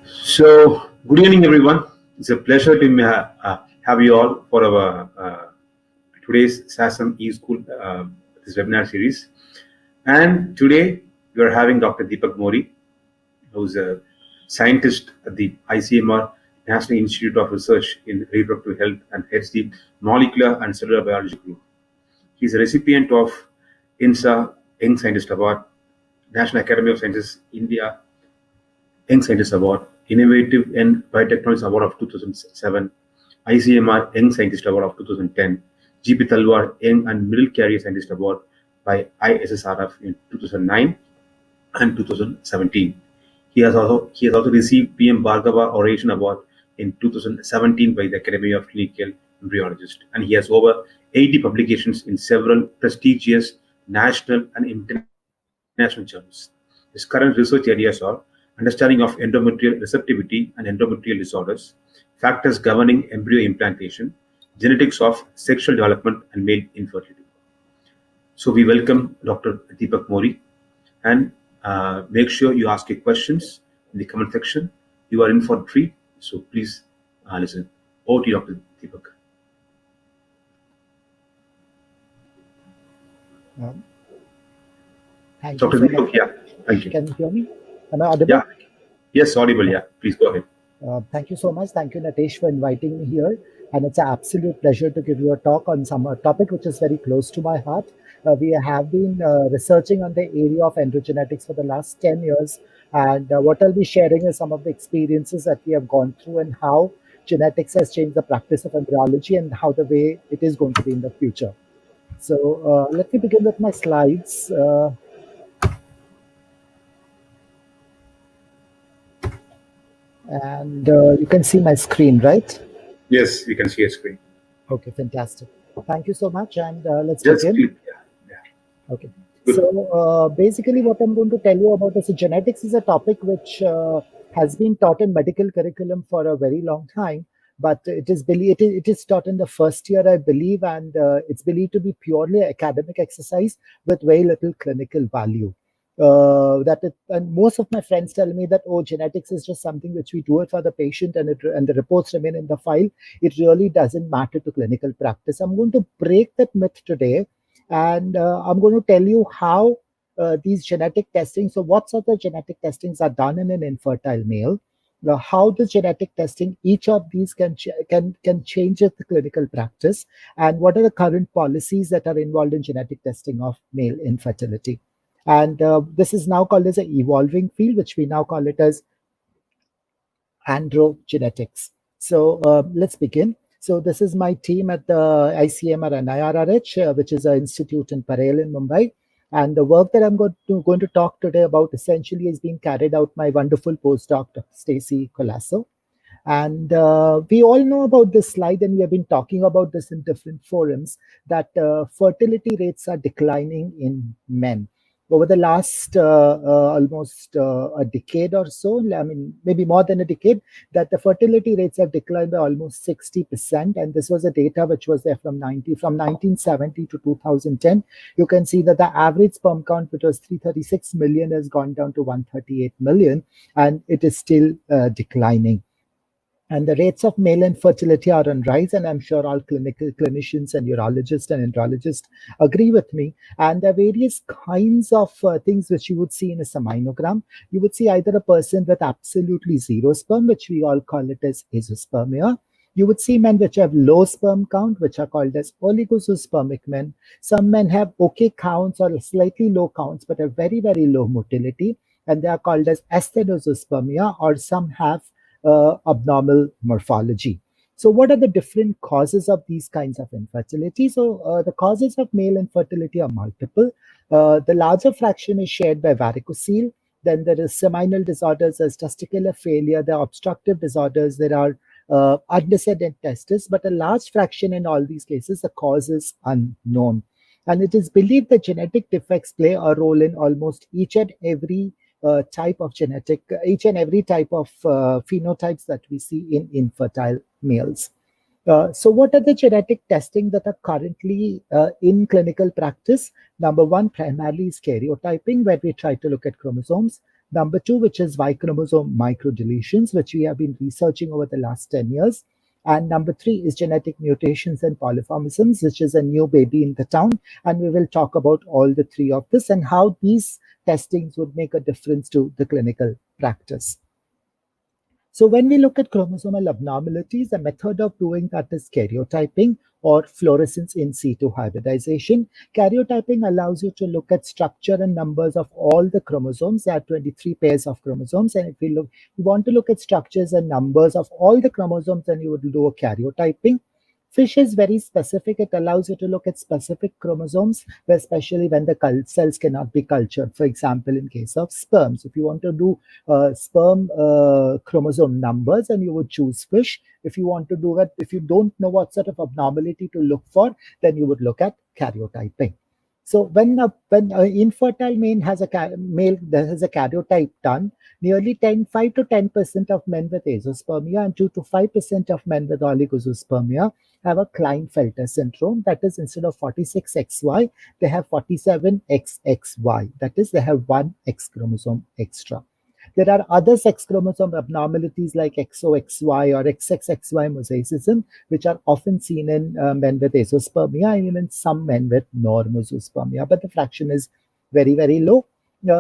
So, good evening, everyone. It's a pleasure to have you all for our today's SASM eSchool this webinar series. And today we are having Dr. Deepak Mori, who's a scientist at the ICMR National Institute of Research in Reproductive Health and heads the Molecular and Cellular Biology Group. He's a recipient of INSA Young Scientist Award, National Academy of Sciences India Young Scientist Award, Innovative and Biotechnology Award of 2007, ICMR Young Scientist Award of 2010, GP Talwar Young and Middle Career Scientist Award by ISSRF in 2009 and 2017. He has also received PM Bhargava Oration Award in 2017 by the Academy of Clinical Embryologists, and he has over 80 publications in several prestigious national and international journals. His current research areas are understanding of endometrial receptivity and endometrial disorders, factors governing embryo implantation, genetics of sexual development and male infertility. So we welcome Dr. Deepak Mori, and make sure you ask your questions in the comment section. You are in for a treat, so please listen. Over to you, Dr. Deepak. Thank Dr. you so Deepak, much. yeah, thank you. Can you hear me? Am I audible? Yeah, yes, audible, yeah. Please go ahead. Thank you so much. Thank you, Natesh, for inviting me here. And it's an absolute pleasure to give you a talk on some topic which is very close to my heart. We have been researching on the area of androgenetics for the last 10 years. And what I'll be sharing is some of the experiences that we have gone through and how genetics has changed the practice of embryology and how the way it is going to be in the future. So let me begin with my slides. And you can see my screen, right? Yes, you can see a screen. Okay, fantastic. Thank you so much. And let's Just begin. click, yeah. Okay. Good. So basically what I'm going to tell you about is genetics is a topic which has been taught in medical curriculum for a very long time, but it is taught in the first year, I believe, and it's believed to be purely academic exercise with very little clinical value. And most of my friends tell me that, oh, genetics is just something which we do it for the patient and the reports remain in the file. It really doesn't matter to clinical practice. I'm going to break that myth today, and I'm going to tell you how these genetic testing, so what sort of genetic testings are done in an infertile male, how the genetic testing, each of these can change the clinical practice, and what are the current policies that are involved in genetic testing of male infertility. And this is now called as an evolving field, which we now call it as androgenetics. So let's begin. So this is my team at the ICMR and IRRH, which is an institute in Parel in Mumbai. And the work that I'm going to talk today about essentially is being carried out by wonderful postdoc, Dr. Stacy Colasso. And we all know about this slide, and we have been talking about this in different forums, that fertility rates are declining in men. Over the last almost a decade or so, I mean, maybe more than a decade, that the fertility rates have declined by almost 60%. And this was a data which was there from 1970 to 2010. You can see that the average sperm count, which was 336 million, has gone down to 138 million, and it is still declining. And the rates of male infertility are on rise, and I'm sure all clinicians and urologists and andrologists agree with me. And there are various kinds of things which you would see in a seminogram. You would see either a person with absolutely zero sperm, which we all call it as azoospermia. You would see men which have low sperm count, which are called as oligozoospermic men. Some men have okay counts or slightly low counts, but have very, very low motility, and they are called as asthenospermia, or some have abnormal morphology. So what are the different causes of these kinds of infertility? So the causes of male infertility are multiple. The larger fraction is shared by varicocele. Then there is seminal disorders as testicular failure. There are obstructive disorders. There are undescended testes. But a large fraction in all these cases, the cause is unknown. And it is believed that genetic defects play a role in almost each and every type of each and every type of phenotypes that we see in infertile males. So what are the genetic testing that are currently in clinical practice? Number one, primarily is karyotyping, where we try to look at chromosomes. Number two, which is Y chromosome microdeletions, which we have been researching over the last 10 years. And number three is genetic mutations and polymorphisms, which is a new baby in the town. And we will talk about all the three of this and how these testings would make a difference to the clinical practice. So when we look at chromosomal abnormalities, the method of doing that is karyotyping or fluorescence in situ hybridization. Karyotyping allows you to look at structure and numbers of all the chromosomes. There are 23 pairs of chromosomes. And if you want to look at structures and numbers of all the chromosomes, then you would do a karyotyping. FISH is very specific. It allows you to look at specific chromosomes, especially when the cells cannot be cultured. For example, in case of sperms, if you want to do sperm chromosome numbers, and you would choose FISH. If you want to do it, if you don't know what sort of abnormality to look for, then you would look at karyotyping. So when an infertile male has a karyotype done, nearly 5 to 10% of men with azoospermia and 2 to 5% of men with oligozoospermia have a Klinefelter syndrome. That is, instead of 46XY, they have 47XXY. That is, they have one X chromosome extra. There are other sex chromosome abnormalities like XOXY or XXXY mosaicism, which are often seen in men with azoospermia and even some men with normozoospermia, but the fraction is very, very low.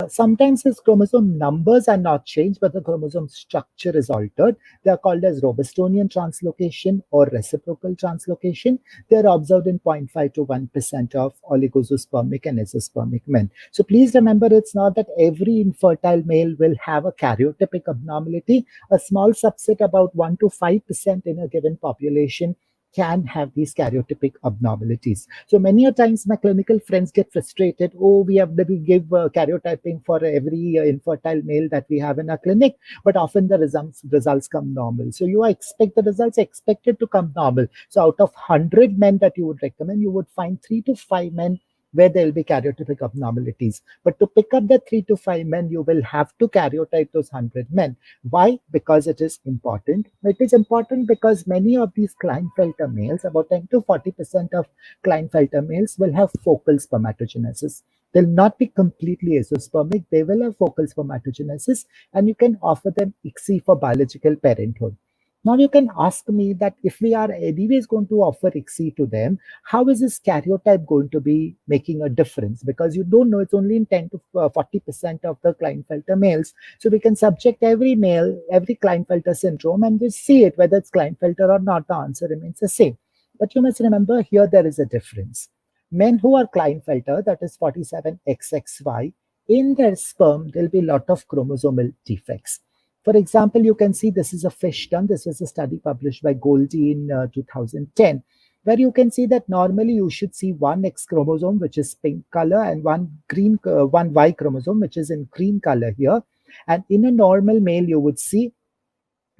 Sometimes his chromosome numbers are not changed, but the chromosome structure is altered. They are called as Robestonian translocation or reciprocal translocation. They are observed in 0.5 to 1% of oligozoospermic and azoospermic men. So please remember, it's not that every infertile male will have a karyotypic abnormality. A small subset, about 1 to 5% in a given population, can have these karyotypic abnormalities. So many a times my clinical friends get frustrated. Oh, we give karyotyping for every infertile male that we have in our clinic, but often the results come normal. So you expect the results expected to come normal. So out of 100 men that you would recommend, you would find 3 to 5 men where there will be karyotypic abnormalities. But to pick up the 3 to 5 men, you will have to karyotype those 100 men. Why? Because it is important. It is important because many of these Klinefelter males, about 10 to 40% of Klinefelter males, will have focal spermatogenesis. They'll not be completely azoospermic. They will have focal spermatogenesis, and you can offer them ICSI for biological parenthood. Now you can ask me that if we are anyways going to offer ICSI to them, how is this karyotype going to be making a difference? Because you don't know, it's only in 10 to 40% of the Klinefelter males. So we can subject every male, every Klinefelter syndrome, and just see it, whether it's Klinefelter or not, the answer remains the same. But you must remember, here there is a difference. Men who are Klinefelter, that is 47XXY, in their sperm, there'll be a lot of chromosomal defects. For example, you can see this is a FISH done. This is a study published by Goldie in 2010, where you can see that normally you should see one X chromosome, which is pink color, and one Y chromosome, which is in green color here. And in a normal male, you would see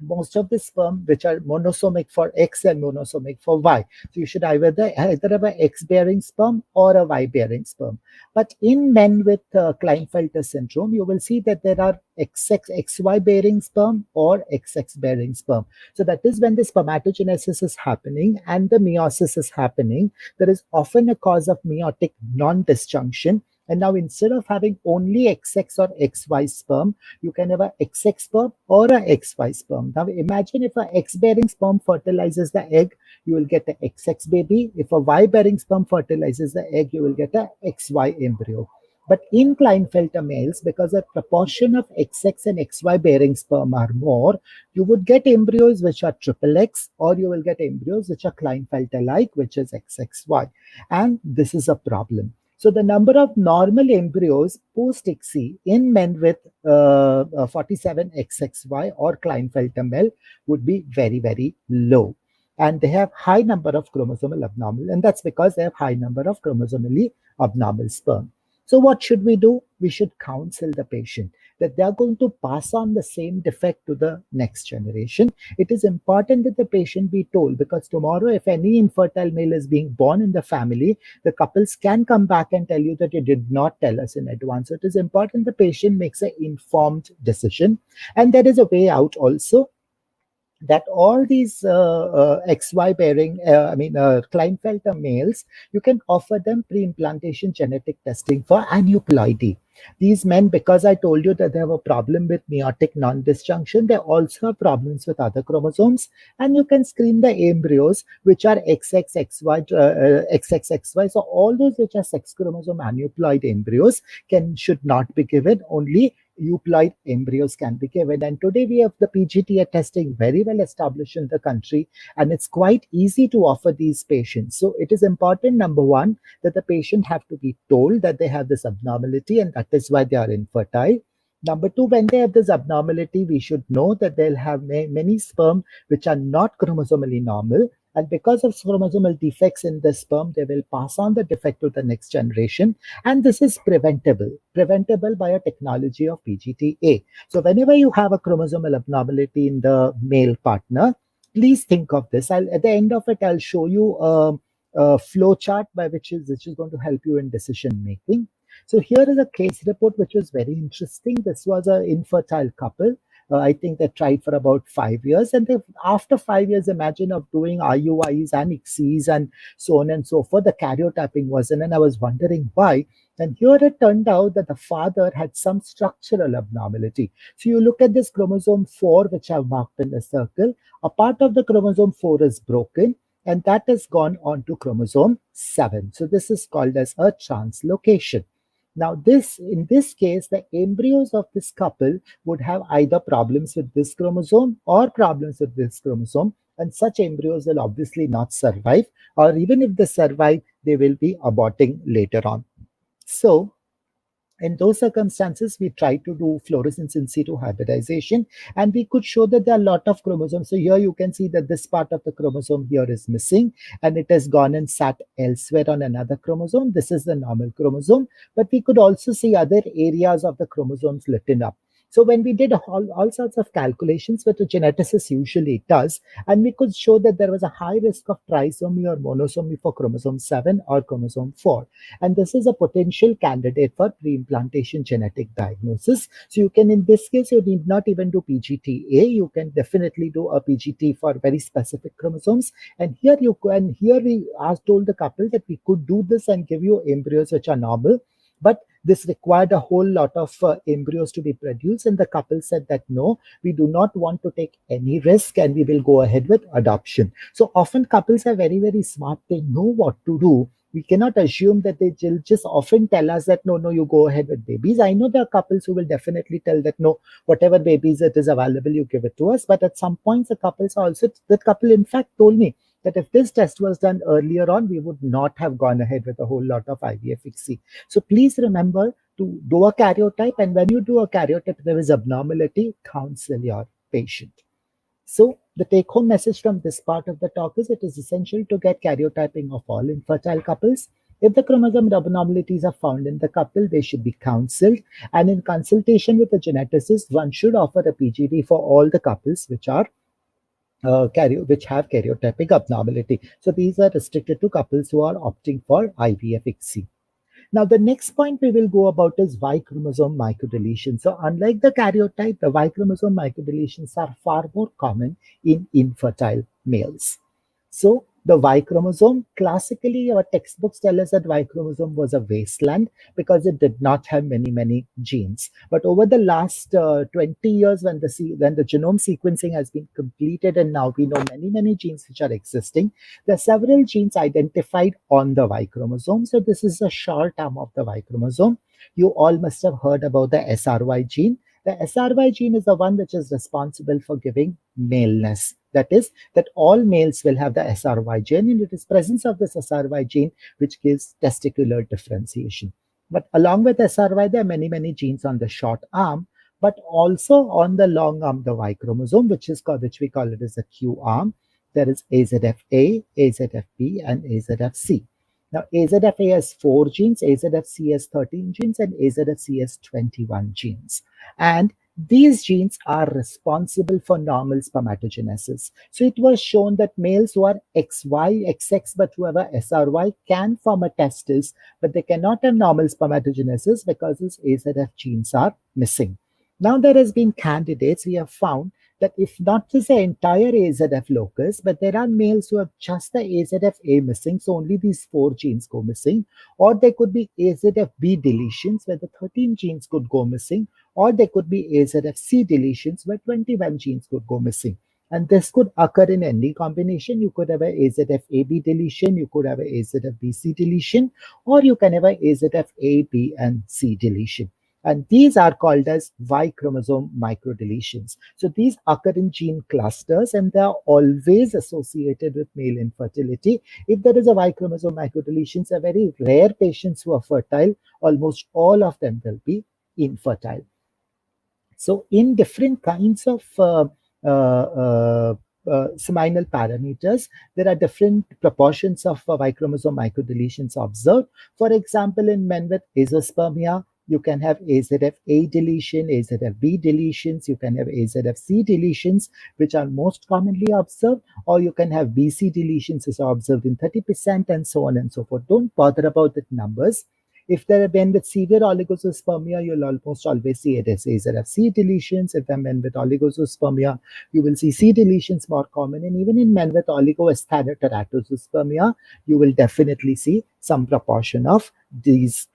most of the sperm which are monosomic for X and monosomic for Y. So you should either have an X-bearing sperm or a Y-bearing sperm. But in men with Klinefelter syndrome, you will see that there are XY-bearing sperm or XX-bearing sperm. So that is when the spermatogenesis is happening and the meiosis is happening. There is often a cause of meiotic non-disjunction. And now instead of having only XX or XY sperm, you can have a XX sperm or a XY sperm. Now imagine if a X-bearing sperm fertilizes the egg, you will get an XX baby. If a Y-bearing sperm fertilizes the egg, you will get an XY embryo. But in Klinefelter males, because the proportion of XX and XY bearing sperm are more, you would get embryos which are triple X, or you will get embryos which are Klinefelter-like, which is XXY. And this is a problem. So the number of normal embryos post-ICSI in men with 47XXY or Klinefelter male would be very, very low. And they have high number of chromosomal abnormal, and that's because they have high number of chromosomally abnormal sperm. So what should we do? We should counsel the patient that they are going to pass on the same defect to the next generation. It is important that the patient be told, because tomorrow if any infertile male is being born in the family, the couples can come back and tell you that you did not tell us in advance. So it is important the patient makes an informed decision. And there is a way out also, that all these XY bearing, Klinefelter males, you can offer them pre-implantation genetic testing for aneuploidy. These men, because I told you that they have a problem with meiotic non-disjunction, they also have problems with other chromosomes. And you can screen the embryos, which are XXXY. So all those which are sex chromosome aneuploid embryos should not be given. Only euploid embryos can be given. And today we have the PGTA testing very well established in the country, and it's quite easy to offer these patients. So it is important, number one, that the patient have to be told that they have this abnormality and that is why they are infertile. Number two, when they have this abnormality, we should know that they'll have many sperm which are not chromosomally normal. And because of chromosomal defects in the sperm, they will pass on the defect to the next generation. And this is preventable by a technology of PGTA. So whenever you have a chromosomal abnormality in the male partner, please think of this. At the end of it, I'll show you a flow chart which is going to help you in decision making. So here is a case report which was very interesting. This was an infertile couple. I think they tried for about 5 years, and after 5 years, imagine of doing IUIs and ICSIs and so on and so forth, the karyotyping wasn't, and I was wondering why. And here it turned out that the father had some structural abnormality. So you look at this chromosome 4, which I've marked in a circle. A part of the chromosome 4 is broken, and that has gone on to chromosome 7. So this is called as a translocation. Now, in this case, the embryos of this couple would have either problems with this chromosome or problems with this chromosome, and such embryos will obviously not survive, or even if they survive, they will be aborting later on. So, in those circumstances, we tried to do fluorescence in situ hybridization, and we could show that there are a lot of chromosomes. So here you can see that this part of the chromosome here is missing, and it has gone and sat elsewhere on another chromosome. This is the normal chromosome, but we could also see other areas of the chromosomes lit up. So when we did all sorts of calculations, which a geneticist usually does, and we could show that there was a high risk of trisomy or monosomy for chromosome 7 or chromosome 4. And this is a potential candidate for pre-implantation genetic diagnosis. So you can, in this case, you need not even do PGTA. You can definitely do a PGT for very specific chromosomes. And here we told the couple that we could do this and give you embryos which are normal. But this required a whole lot of embryos to be produced, and the couple said that no, we do not want to take any risk and we will go ahead with adoption. So often couples are very, very smart. They know what to do. We cannot assume that they will just often tell us that no, you go ahead with babies. I know there are couples who will definitely tell that no, whatever babies it is available, you give it to us. But at some points, the couple in fact told me that if this test was done earlier on, we would not have gone ahead with a whole lot of IVF-ICSI. So please remember to do a karyotype, and when you do a karyotype, there is abnormality, counsel your patient. So the take-home message from this part of the talk is it is essential to get karyotyping of all infertile couples. If the chromosome abnormalities are found in the couple, they should be counseled. And in consultation with a geneticist, one should offer a PGD for all the couples which have karyotypic abnormality. So these are restricted to couples who are opting for IVF-ICSI. Now, the next point we will go about is Y chromosome microdeletion. So unlike the karyotype, the Y chromosome microdeletions are far more common in infertile males. So the Y chromosome, classically our textbooks tell us that Y chromosome was a wasteland because it did not have many genes. But over the last 20 years, when the genome sequencing has been completed and now we know many genes which are existing, there are several genes identified on the Y chromosome. So this is a short arm of the Y chromosome. You all must have heard about the SRY gene. The SRY gene is the one which is responsible for giving maleness. That is, that all males will have the SRY gene, and it is presence of this SRY gene which gives testicular differentiation. But along with SRY, there are many genes on the short arm, but also on the long arm, the Y chromosome, which we call it as the Q arm. There is AZFA, AZFB, and AZFC. Now, AZFA has 4 genes, AZFC has 13 genes, and AZFC has 21 genes. And these genes are responsible for normal spermatogenesis. So it was shown that males who are XY, XX, but who have a SRY can form a testis, but they cannot have normal spermatogenesis because these AZF genes are missing. Now there has been candidates, we have found that if not just the entire AZF locus, but there are males who have just the AZFA missing, so only these 4 genes go missing, or there could be AZFB deletions where the 13 genes could go missing, or there could be AZFC deletions where 21 genes could go missing. And this could occur in any combination. You could have a AZFAB deletion, you could have a AZFBC deletion, or you can have a AZFA, B, and C deletion. And these are called as Y chromosome microdeletions. So these occur in gene clusters and they are always associated with male infertility. If there is a Y chromosome microdeletions, a very rare patients who are fertile, almost all of them will be infertile. So in different kinds of seminal parameters, there are different proportions of Y chromosome microdeletions observed. For example, in men with azoospermia, you can have AZFA deletion, AZFB deletions, you can have AZFC deletions, which are most commonly observed, or you can have BC deletions, which are observed in 30%, and so on and so forth. Don't bother about the numbers. If there are men with severe oligozoospermia, you'll almost always see it as AZFC deletions. If there are men with oligozoospermia, you will see C deletions more common. And even in men with oligoasthenoteratozoospermia, you will definitely see some proportion of these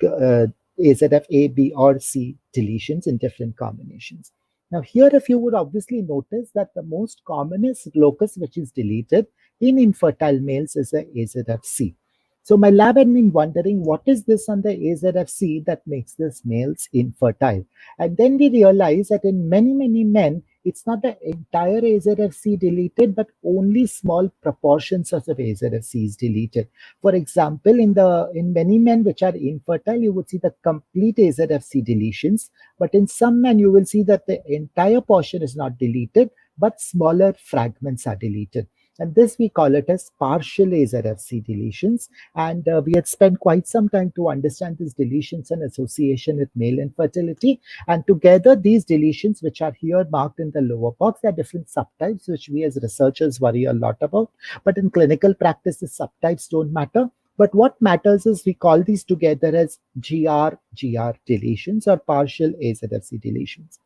AZFA, B, or C deletions in different combinations. Now, here, if you would obviously notice that the most commonest locus which is deleted in infertile males is the AZFC. So my lab had been wondering what is this on the AZFC that makes this males infertile. And then we realized that in many, many men, it's not the entire AZFC deleted, but only small proportions of the AZFC is deleted. For example, in many men which are infertile, you would see the complete AZFC deletions, but in some men, you will see that the entire portion is not deleted, but smaller fragments are deleted. And this we call it as partial AZFC deletions. And we had spent quite some time to understand these deletions and association with male infertility. And together, these deletions, which are here marked in the lower box, are different subtypes, which we as researchers worry a lot about. But in clinical practice, the subtypes don't matter. But what matters is we call these together as GR-GR deletions or partial AZFC deletions.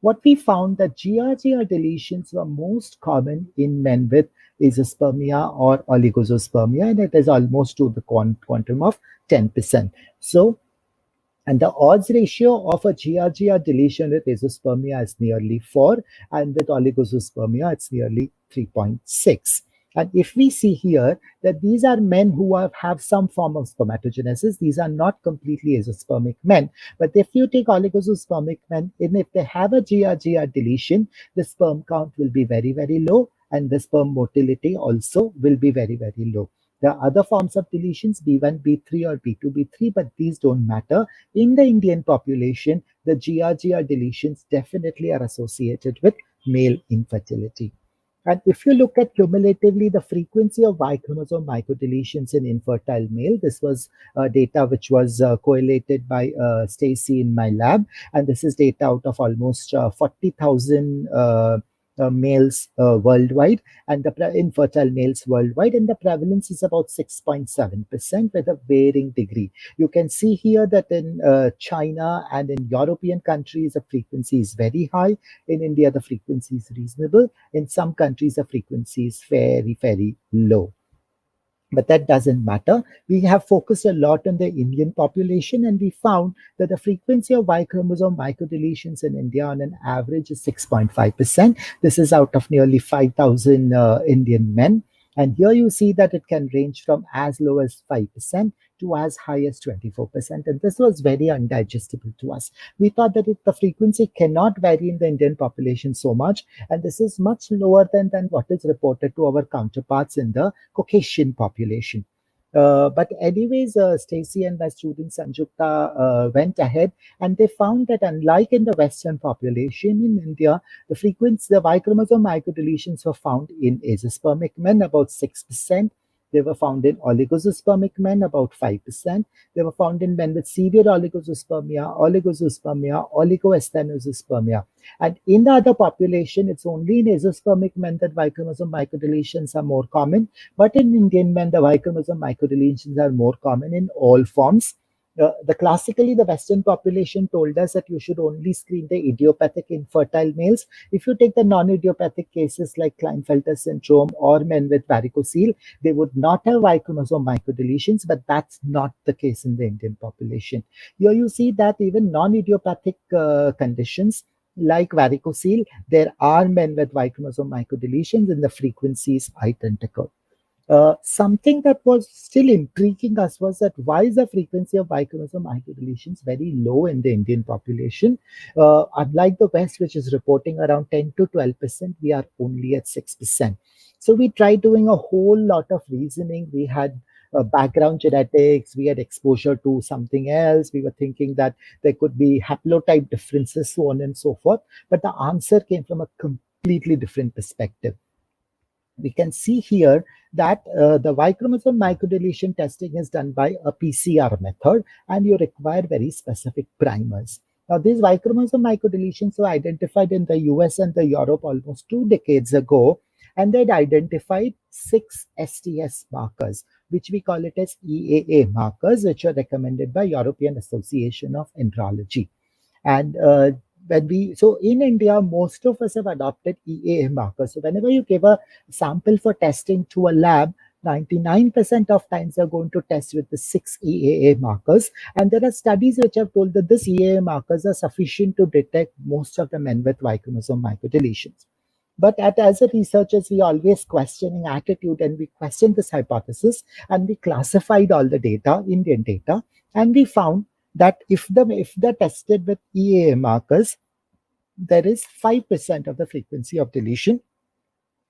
What we found that GR-GR deletions were most common in men with azoospermia or oligozoospermia, and it is almost to the quantum of 10%. So, and the odds ratio of a GR-GR deletion with azoospermia is nearly 4, and with oligozoospermia, it's nearly 3.6. And if we see here that these are men who have some form of spermatogenesis, these are not completely azoospermic men. But if you take oligozoospermic men, and if they have a GR-GR deletion, the sperm count will be very, very low, and the sperm motility also will be very, very low. There are other forms of deletions, B1, B3, or B2, B3, but these don't matter. In the Indian population, the GR-GR deletions definitely are associated with male infertility. And if you look at cumulatively the frequency of Y chromosome microdeletions in infertile male, this was data which was correlated by Stacy in my lab. And this is data out of almost 40,000 males worldwide, and the infertile males worldwide, and the prevalence is about 6.7% with a varying degree. You can see here that in China and in European countries, the frequency is very high. In India, the frequency is reasonable. In some countries, the frequency is very, very low. But that doesn't matter. We have focused a lot on the Indian population, and we found that the frequency of Y chromosome microdeletions in India on an average is 6.5%. This is out of nearly 5,000 Indian men. And here you see that it can range from as low as 5% to as high as 24%. And this was very undigestible to us. We thought that the frequency cannot vary in the Indian population so much. And this is much lower than what is reported to our counterparts in the Caucasian population. But anyways, Stacy and my student Sanjukta went ahead, and they found that unlike in the Western population in India, the Y chromosome microdeletions were found in azoospermic men, about 6%. They were found in oligozoospermic men, about 5%. They were found in men with severe oligozoospermia, oligoasthenozoospermia. And in the other population, it's only in azoospermic men that Y chromosome microdeletions are more common. But in Indian men, the Y chromosome microdeletions are more common in all forms. Classically, the Western population told us that you should only screen the idiopathic infertile males. If you take the non-idiopathic cases like Klinefelter syndrome or men with varicocele, they would not have Y chromosome microdeletions, but that's not the case in the Indian population. Here you see that even non-idiopathic conditions like varicocele, there are men with Y chromosome microdeletions and the frequency is identical. Something that was still intriguing us was that why is the frequency of Y chromosome microdeletions very low in the Indian population? Unlike the West, which is reporting around 10 to 12%, we are only at 6%. So we tried doing a whole lot of reasoning. We had background genetics, we had exposure to something else. We were thinking that there could be haplotype differences, so on and so forth. But the answer came from a completely different perspective. We can see here that the Y chromosome microdeletion testing is done by a PCR method, and you require very specific primers. Now, these Y chromosome microdeletions were identified in the US and the Europe almost 2 decades ago, and they'd identified 6 STS markers, which we call it as EAA markers, which are recommended by European Association of Andrology. And so in India, most of us have adopted EAA markers. So whenever you give a sample for testing to a lab, 99% of times they're going to test with the 6 EAA markers. And there are studies which have told that these EAA markers are sufficient to detect most of the men with Y chromosome microdeletions. But as a researchers, we always questioning attitude, and we questioned this hypothesis, and we classified all the data, Indian data, and we found that if they're tested with EAA markers, there is 5% of the frequency of deletion,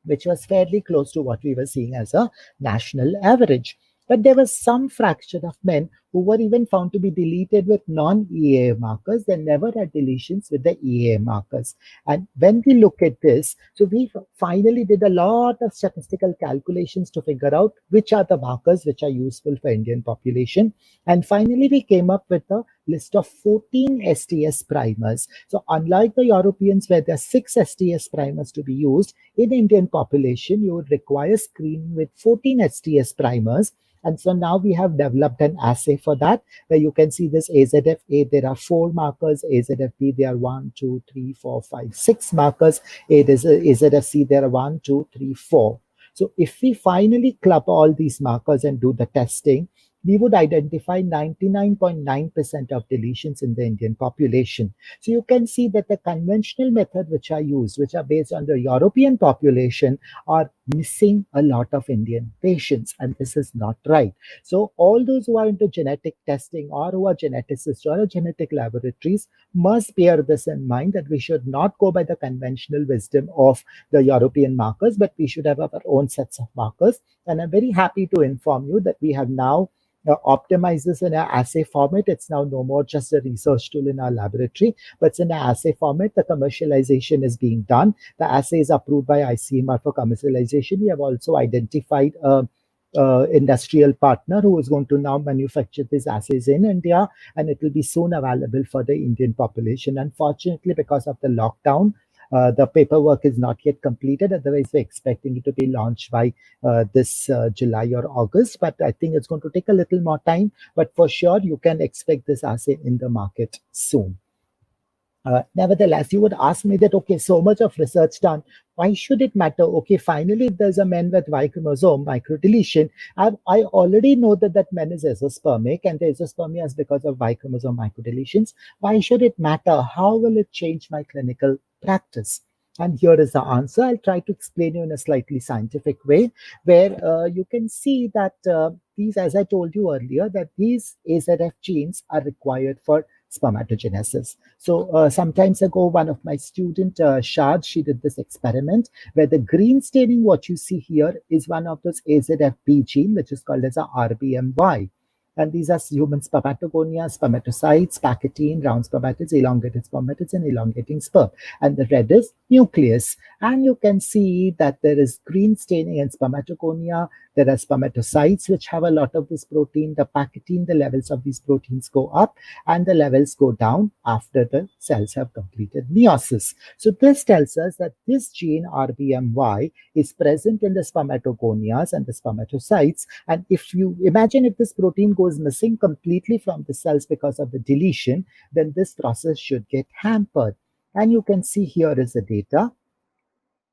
which was fairly close to what we were seeing as a national average. But there was some fraction of men who were even found to be deleted with non-EAA markers. They never had deletions with the EAA markers. And when we look at this, so we finally did a lot of statistical calculations to figure out which are the markers which are useful for Indian population. And finally, we came up with a list of 14 STS primers. So unlike the Europeans where there are 6 STS primers to be used, in Indian population, you would require screening with 14 STS primers. And so now we have developed an assay for that, where you can see this AZF-A, there are 4 markers, AZF-B, there are 1, 2, 3, 4, 5, 6 markers, AZF-C, there are 1, 2, 3, 4. So if we finally club all these markers and do the testing, we would identify 99.9% of deletions in the Indian population. So you can see that the conventional method which are used, which are based on the European population, are missing a lot of Indian patients, and this is not right. So all those who are into genetic testing or who are geneticists or genetic laboratories must bear this in mind, that we should not go by the conventional wisdom of the European markers, but we should have our own sets of markers. And I'm very happy to inform you that we have now optimize this in an assay format. It's now no more just a research tool in our laboratory, but it's in an assay format. The commercialization is being done. The assay is approved by ICMR for commercialization. We have also identified a industrial partner who is going to now manufacture these assays in India, and it will be soon available for the Indian population. Unfortunately, because of the lockdown, the paperwork is not yet completed. Otherwise, we're expecting it to be launched by this July or August. But I think it's going to take a little more time. But for sure, you can expect this assay in the market soon. Nevertheless, you would ask me that, okay, so much of research done, why should it matter? Okay, finally, if there's a man with Y chromosome microdeletion, I already know that that man is azoospermic, and the azoospermia is because of Y chromosome microdeletions. Why should it matter? How will it change my clinical practice? And here is the answer. I'll try to explain you in a slightly scientific way, where you can see that these, as I told you earlier, that these AZF genes are required for spermatogenesis. So some time ago, one of my student, Shad, she did this experiment where the green staining, what you see here, is one of those AZFB gene, which is called as a RBMY. And these are human spermatogonia, spermatocytes, packetine, round spermatids, elongated spermatids, and elongating sperm. And the red is nucleus. And you can see that there is green staining in spermatogonia, There are spermatocytes which have a lot of this protein. The packaging, the levels of these proteins go up and the levels go down after the cells have completed meiosis. So this tells us that this gene RBMY is present in the spermatogonias and the spermatocytes. And if you imagine if this protein goes missing completely from the cells because of the deletion, then this process should get hampered. And you can see here is the data.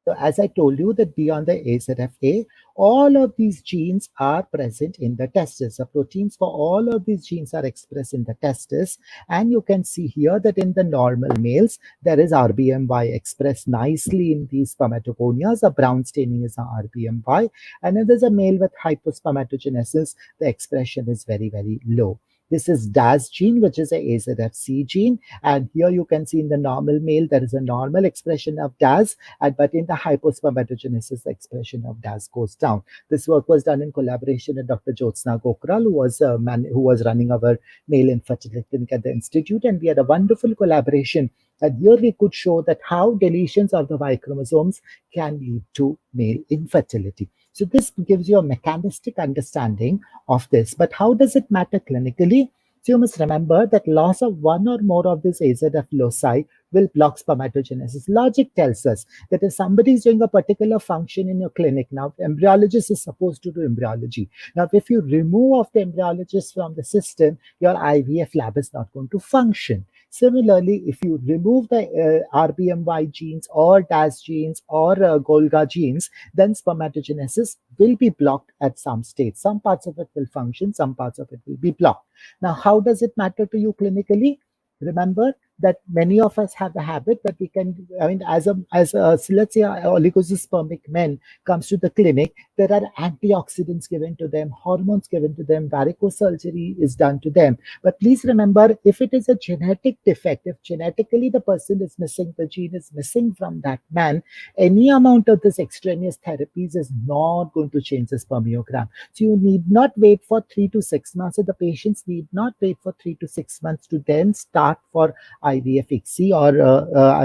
So as I told you that beyond the AZFA, all of these genes are present in the testes. The proteins for all of these genes are expressed in the testes. And you can see here that in the normal males, there is RBMY expressed nicely in these spermatogonias. The brown staining is a RBMY. And if there's a male with hypospermatogenesis, the expression is very, very low. This is DAS gene, which is a AZFC gene. And here you can see in the normal male, there is a normal expression of DAS, but in the hypospermatogenesis, the expression of DAS goes down. This work was done in collaboration with Dr. Jyotsna Gokral, who was running our male infertility clinic at the institute. And we had a wonderful collaboration. And here we could show that how deletions of the Y chromosomes can lead to male infertility. So this gives you a mechanistic understanding of this. But how does it matter clinically? So you must remember that loss of one or more of this AZF loci will block spermatogenesis. Logic tells us that if somebody is doing a particular function in your clinic, now embryologist is supposed to do embryology. Now, if you remove of the embryologist from the system, your IVF lab is not going to function. Similarly, if you remove the RBMY genes or DAS genes or Golgi genes, then spermatogenesis will be blocked at some stage. Some parts of it will function, some parts of it will be blocked. Now, how does it matter to you clinically? Remember that many of us have a habit that we can, as let's say oligospermic men comes to the clinic, there are antioxidants given to them, hormones given to them, varicose surgery is done to them. But please remember, if it is a genetic defect, if genetically the person is missing, the gene is missing from that man, any amount of this extraneous therapies is not going to change the spermiogram. So you need not wait for 3 to 6 months. So the patients need not wait for 3 to 6 months to then start for IVF-ICSI or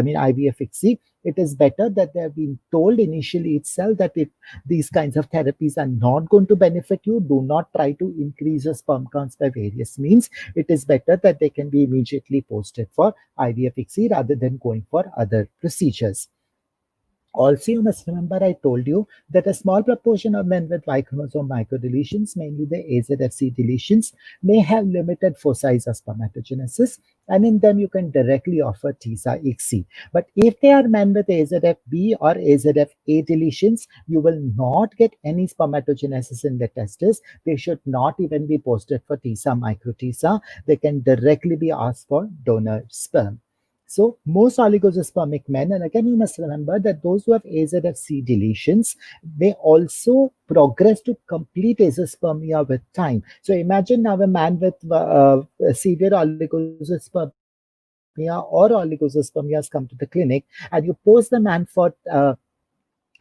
IVF-ICSI. It is better that they have been told initially itself that if these kinds of therapies are not going to benefit you, do not try to increase your sperm counts by various means. It is better that they can be immediately posted for IVF-ICSI rather than going for other procedures. Also, you must remember I told you that a small proportion of men with Y chromosome microdeletions, mainly the AZFC deletions, may have limited foci of spermatogenesis, and in them you can directly offer TISA-ICSI. But if they are men with AZFB or AZFA deletions, you will not get any spermatogenesis in the testes. They should not even be posted for TISA micro-TISA. They can directly be asked for donor sperm. So most oligospermic men, and again you must remember that those who have AZFC deletions, they also progress to complete azoospermia with time. So imagine now a man with severe oligospermia or oligospermia has come to the clinic, and you post the man for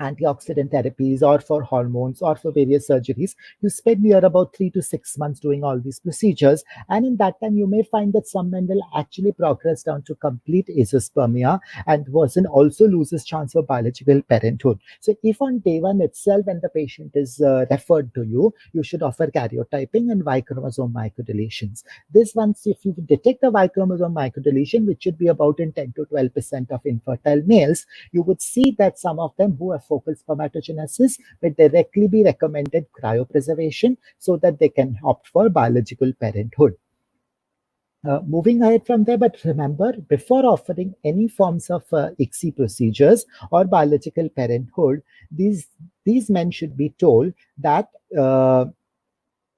antioxidant therapies or for hormones or for various surgeries. You spend near about 3 to 6 months doing all these procedures, and in that time you may find that some men will actually progress down to complete azoospermia, and person also loses chance of biological parenthood. So if on day one itself when the patient is referred to you, you should offer karyotyping and Y chromosome microdeletions. This once if you detect a Y chromosome microdeletion, which should be about in 10 to 12% of infertile males, you would see that some of them who have focal spermatogenesis will directly be recommended cryopreservation so that they can opt for biological parenthood. Moving ahead from there, but remember, before offering any forms of ICSI procedures or biological parenthood, these men should be told that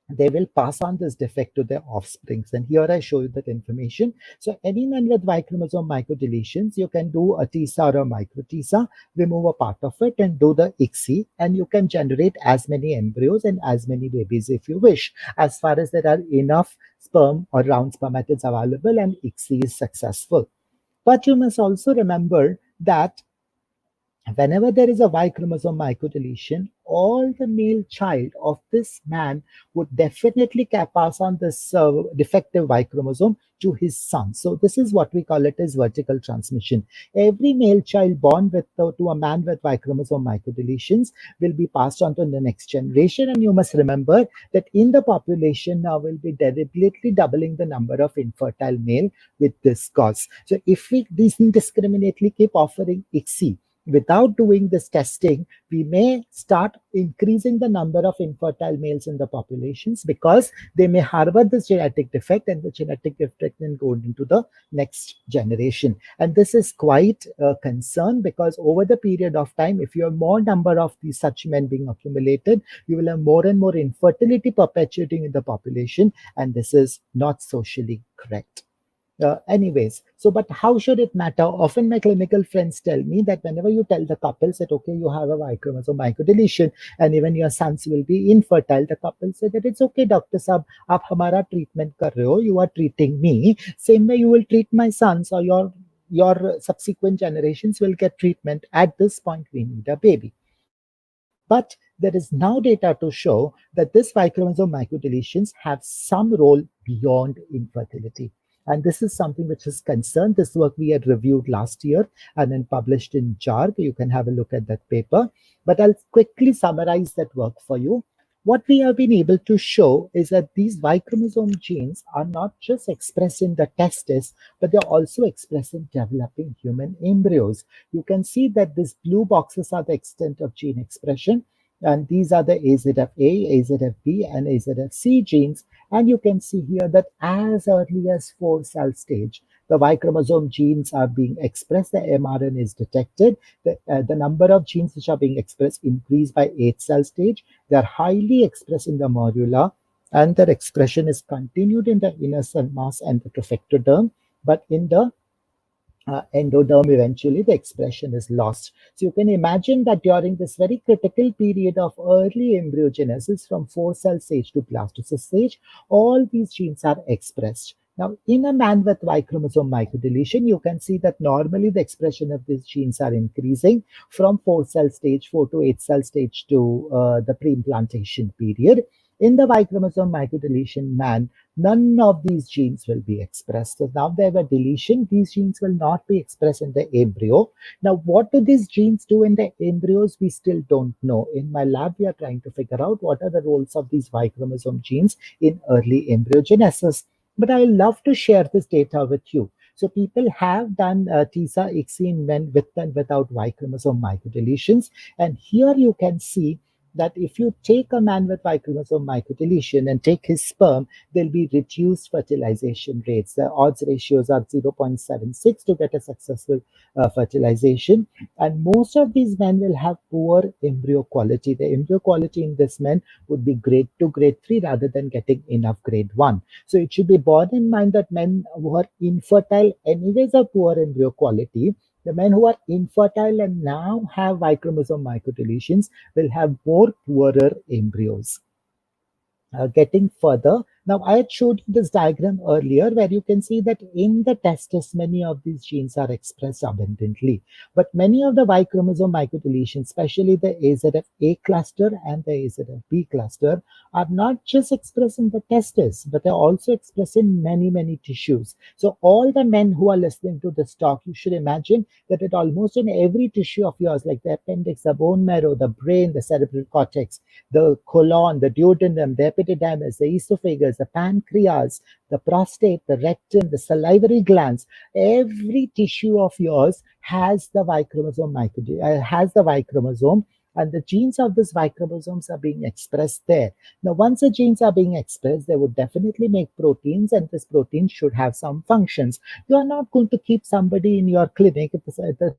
they will pass on this defect to their offsprings. And here I show you that information. So any man with Y chromosome microdeletions, you can do a TISA or a micro-TISA, remove a part of it and do the ICSI, and you can generate as many embryos and as many babies if you wish, as far as there are enough sperm or round spermatids available and ICSI is successful. But you must also remember that whenever there is a Y chromosome microdeletion, all the male child of this man would definitely pass on this defective Y chromosome to his son. So this is what we call it as vertical transmission. Every male child born with to a man with Y chromosome microdeletions will be passed on to the next generation. And you must remember that in the population now will be deliberately doubling the number of infertile male with this cause. So if we indiscriminately keep offering ICSI without doing this testing, we may start increasing the number of infertile males in the populations because they may harbor this genetic defect, and the genetic defect then go into the next generation. And this is quite a concern because over the period of time, if you have more number of these such men being accumulated, you will have more and more infertility perpetuating in the population, and this is not socially correct. Anyways, so but how should it matter? Often my clinical friends tell me that whenever you tell the couples that okay, you have a Y chromosome microdeletion and even your sons will be infertile, the couple say that it's okay, doctor sahab, aap hamara treatment kar rahe ho, you are treating me. Same way you will treat my sons, or your subsequent generations will get treatment. At this point, we need a baby. But there is now data to show that this Y chromosome microdeletions have some role beyond infertility. And this is something which is concerned. This work we had reviewed last year and then published in JARG. You can have a look at that paper. But I'll quickly summarize that work for you. What we have been able to show is that these Y chromosome genes are not just expressed in the testes, but they're also expressed in developing human embryos. You can see that these blue boxes are the extent of gene expression, and these are the AZFA, AZFB, and AZFC genes. And you can see here that as early as 4-cell stage, the Y chromosome genes are being expressed, the mRNA is detected, the number of genes which are being expressed increase by 8-cell stage. They are highly expressed in the morula, and their expression is continued in the inner cell mass and the trophectoderm, but in the endoderm, eventually the expression is lost. So you can imagine that during this very critical period of early embryogenesis from 4-cell stage to blastocyst stage, all these genes are expressed. Now, in a man with Y chromosome microdeletion, you can see that normally the expression of these genes are increasing from 4-cell stage, 4 to 8-cell stage to the pre-implantation period. In the Y chromosome microdeletion man, none of these genes will be expressed. So now they have a deletion. These genes will not be expressed in the embryo. Now, what do these genes do in the embryos? We still don't know. In my lab, we are trying to figure out what are the roles of these Y chromosome genes in early embryogenesis. But I love to share this data with you. So people have done TISA, ICSI in men with and without Y chromosome microdeletions. And here you can see that if you take a man with Y chromosome microdeletion and take his sperm, there'll be reduced fertilization rates. The odds ratios are 0.76 to get a successful fertilization. And most of these men will have poor embryo quality. The embryo quality in this men would be grade 2, grade 3 rather than getting enough grade 1. So it should be borne in mind that men who are infertile anyways have poor embryo quality. The men who are infertile and now have Y chromosome microdeletions will have more poorer embryos. Getting further, now I had showed you this diagram earlier where you can see that in the testes, many of these genes are expressed abundantly. But many of the Y chromosome microdeletions, especially the AZFA cluster and the AZFB cluster, are not just expressed in the testes, but they're also expressed in many, many tissues. So all the men who are listening to this talk, you should imagine that it almost in every tissue of yours, like the appendix, the bone marrow, the brain, the cerebral cortex, the colon, the duodenum, the epididymis, the esophagus, the pancreas, the prostate, the rectum, the salivary glands, every tissue of yours has the Y chromosome and the genes of these Y chromosomes are being expressed there. Now, once the genes are being expressed, they would definitely make proteins, and this protein should have some functions. You are not going to keep somebody in your clinic if the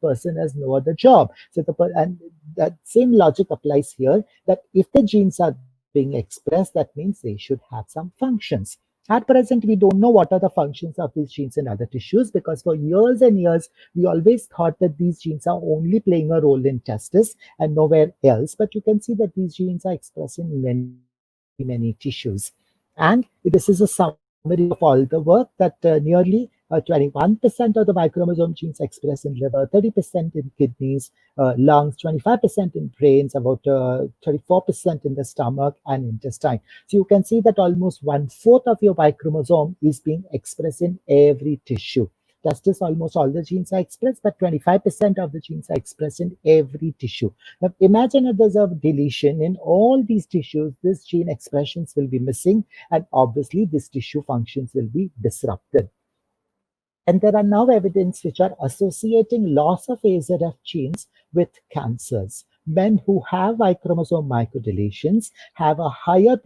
person has no other job. So and that same logic applies here, that if the genes are being expressed, that means they should have some functions. At present, we don't know what are the functions of these genes in other tissues, because for years and years, we always thought that these genes are only playing a role in testis and nowhere else. But you can see that these genes are expressed in many, many tissues. And this is a summary of all the work that nearly 21% of the Y chromosome genes expressed in liver, 30% in kidneys, lungs, 25% in brains, about 34% in the stomach and intestine. So you can see that almost 1/4 of your Y chromosome is being expressed in every tissue. Just as almost all the genes are expressed, but 25% of the genes are expressed in every tissue. Now imagine if there's a deletion in all these tissues, this gene expressions will be missing, and obviously this tissue functions will be disrupted. And there are now evidence which are associating loss of AZF genes with cancers. Men who have Y chromosome microdeletions have a higher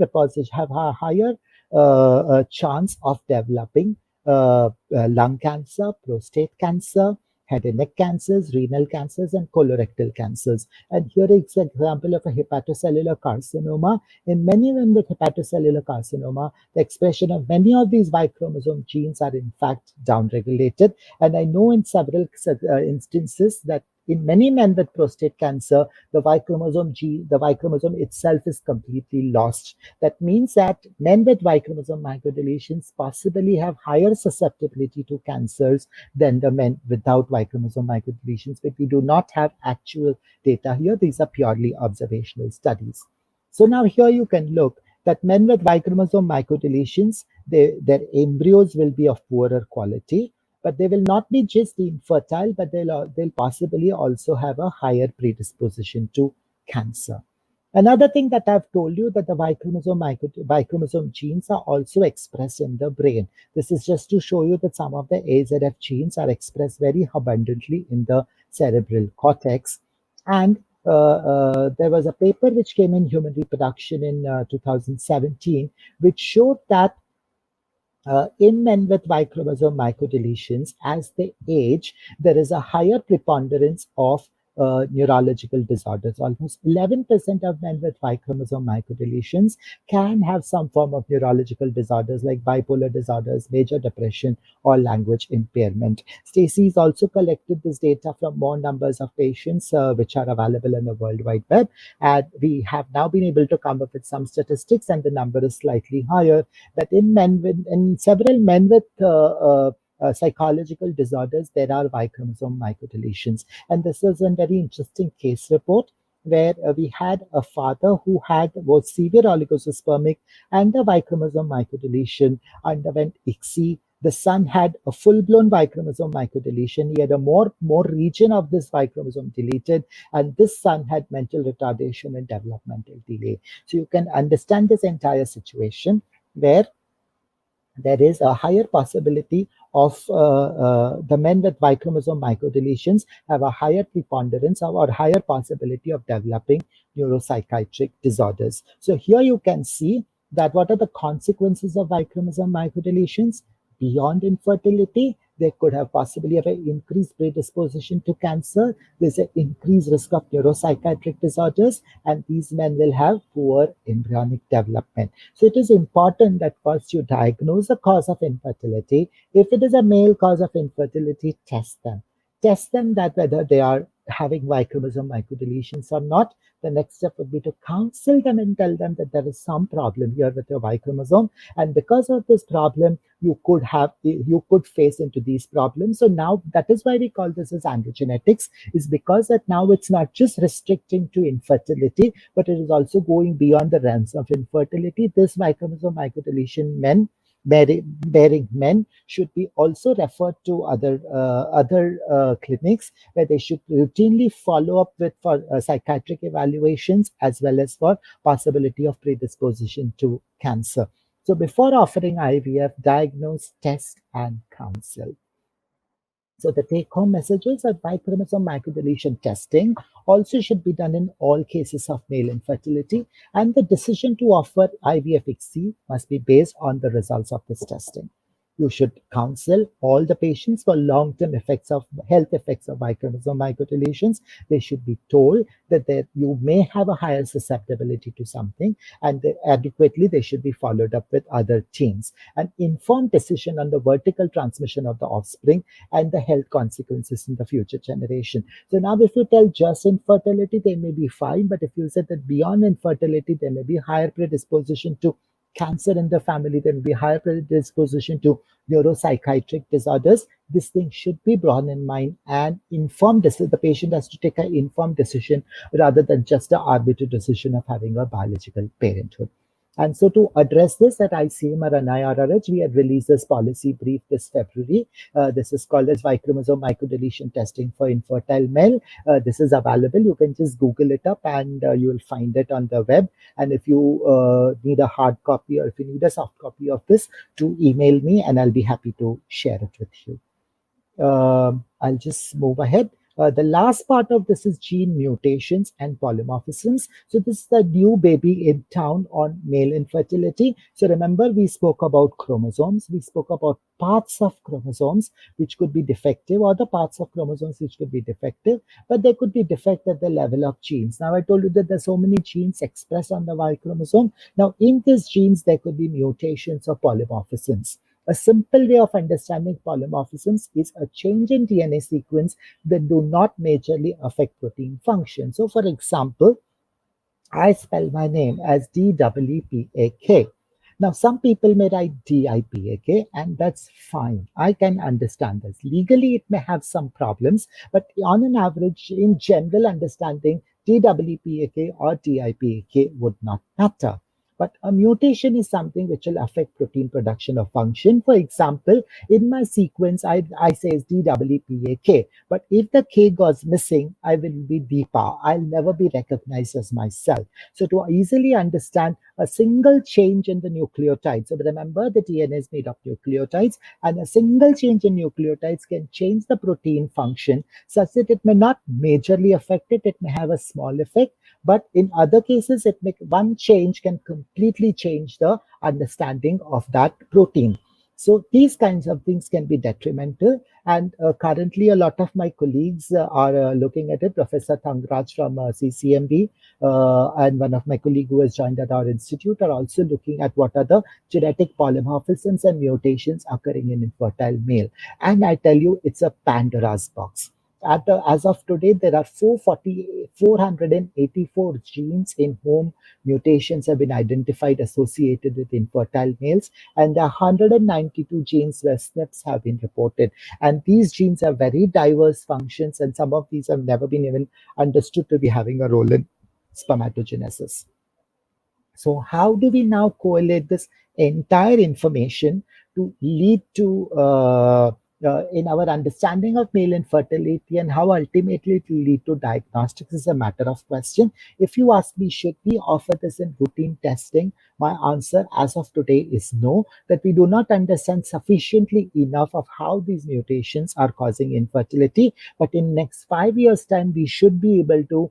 chance of developing lung cancer, prostate cancer, head and neck cancers, renal cancers, and colorectal cancers. And here is an example of a hepatocellular carcinoma. In many women with hepatocellular carcinoma, the expression of many of these Y chromosome genes are in fact downregulated. And I know in several instances that in many men with prostate cancer, the Y chromosome itself is completely lost. That means that men with Y chromosome microdeletions possibly have higher susceptibility to cancers than the men without Y chromosome microdeletions, but we do not have actual data here. These are purely observational studies. So now here you can look that men with Y chromosome microdeletions, their embryos will be of poorer quality, but they will not be just infertile, but they'll possibly also have a higher predisposition to cancer. Another thing that I've told you that the Y chromosome genes are also expressed in the brain. This is just to show you that some of the AZF genes are expressed very abundantly in the cerebral cortex. And there was a paper which came in Human Reproduction in 2017, which showed that in men with Y chromosome microdeletions, as they age, there is a higher preponderance of neurological disorders. Almost 11% of men with Y chromosome microdeletions can have some form of neurological disorders like bipolar disorders, major depression, or language impairment. Stacey's also collected this data from more numbers of patients which are available on the World Wide Web. And we have now been able to come up with some statistics, and the number is slightly higher, that in several men with psychological disorders, there are Y chromosome microdeletions. And this is a very interesting case report where we had a father who was severe oligospermic and a Y chromosome microdeletion, underwent ICSI. The son had a full-blown Y chromosome microdeletion. He had a more region of this Y chromosome deleted, and this son had mental retardation and developmental delay. So you can understand this entire situation where there is a higher possibility of the men with Y chromosome microdeletions have a higher preponderance or higher possibility of developing neuropsychiatric disorders. So here you can see that what are the consequences of Y chromosome microdeletions? Beyond infertility, they could have possibly have an increased predisposition to cancer. There's an increased risk of neuropsychiatric disorders, and these men will have poor embryonic development. So it is important that first you diagnose the cause of infertility. If it is a male cause of infertility, test them. Test them that whether they are having Y chromosome microdeletions or not. The next step would be to counsel them and tell them that there is some problem here with your Y chromosome, and because of this problem, you could face into these problems. So now that is why we call this as androgenetics, is because that now it's not just restricting to infertility, but it is also going beyond the realms of infertility. This Y chromosome microdeletion bearing men should be also referred to other clinics where they should routinely follow up with for psychiatric evaluations as well as for possibility of predisposition to cancer. So before offering IVF, diagnose, test, and counsel. So the take-home messages of Y chromosome microdeletion testing also should be done in all cases of male infertility, and the decision to offer IVF-ICSI must be based on the results of this testing. You should counsel all the patients for long-term health effects of Y chromosome microdeletions. They should be told that you may have a higher susceptibility to something, and adequately they should be followed up with other genes. An informed decision on the vertical transmission of the offspring and the health consequences in the future generation. So now if you tell just infertility, they may be fine, but if you say that beyond infertility, there may be higher predisposition to cancer in the family, there may be higher predisposition to neuropsychiatric disorders. This thing should be borne in mind and informed. The patient has to take an informed decision rather than just an arbitrary decision of having a biological parenthood. And so to address this at ICMR and IRRH, we had released this policy brief this February. This is called as Y chromosome microdeletion testing for infertile male. This is available. You can just Google it up and you will find it on the web. And if you need a hard copy or if you need a soft copy of this, to email me and I'll be happy to share it with you. I'll just move ahead. The last part of this is gene mutations and polymorphisms. So this is the new baby in town on male infertility. So remember, we spoke about chromosomes. We spoke about parts of chromosomes which could be defective, or the parts of chromosomes which could be defective, but they could be defect at the level of genes. Now, I told you that there's so many genes expressed on the Y chromosome. Now, in these genes, there could be mutations or polymorphisms. A simple way of understanding polymorphisms is a change in DNA sequence that do not majorly affect protein function. So, for example, I spell my name as DWPAK. Now, some people may write DIPAK, and that's fine. I can understand this. Legally, it may have some problems, but on an average, in general understanding, DWPAK or DIPAK would not matter. But a mutation is something which will affect protein production or function. For example, in my sequence, I say it's DWPAK. But if the K goes missing, I will be Deepa. I'll never be recognized as myself. So to easily understand a single change in the nucleotide. So remember, the DNA is made of nucleotides, and a single change in nucleotides can change the protein function such that it may not majorly affect it. It may have a small effect. But in other cases, one change can completely change the understanding of that protein. So these kinds of things can be detrimental. And currently, a lot of my colleagues are looking at it. Professor Thangraj from CCMB and one of my colleagues who has joined at our institute are also looking at what are the genetic polymorphisms and mutations occurring in infertile male. And I tell you, it's a Pandora's box. As of today, there are 484 genes in whom mutations have been identified associated with infertile males, and there are 192 genes where SNPs have been reported. And these genes have very diverse functions, and some of these have never been even understood to be having a role in spermatogenesis. So how do we now correlate this entire information to lead to in our understanding of male infertility, and how ultimately it will lead to diagnostics is a matter of question. If you ask me, should we offer this in routine testing? My answer as of today is no, that we do not understand sufficiently enough of how these mutations are causing infertility. But in next 5 years' time, we should be able to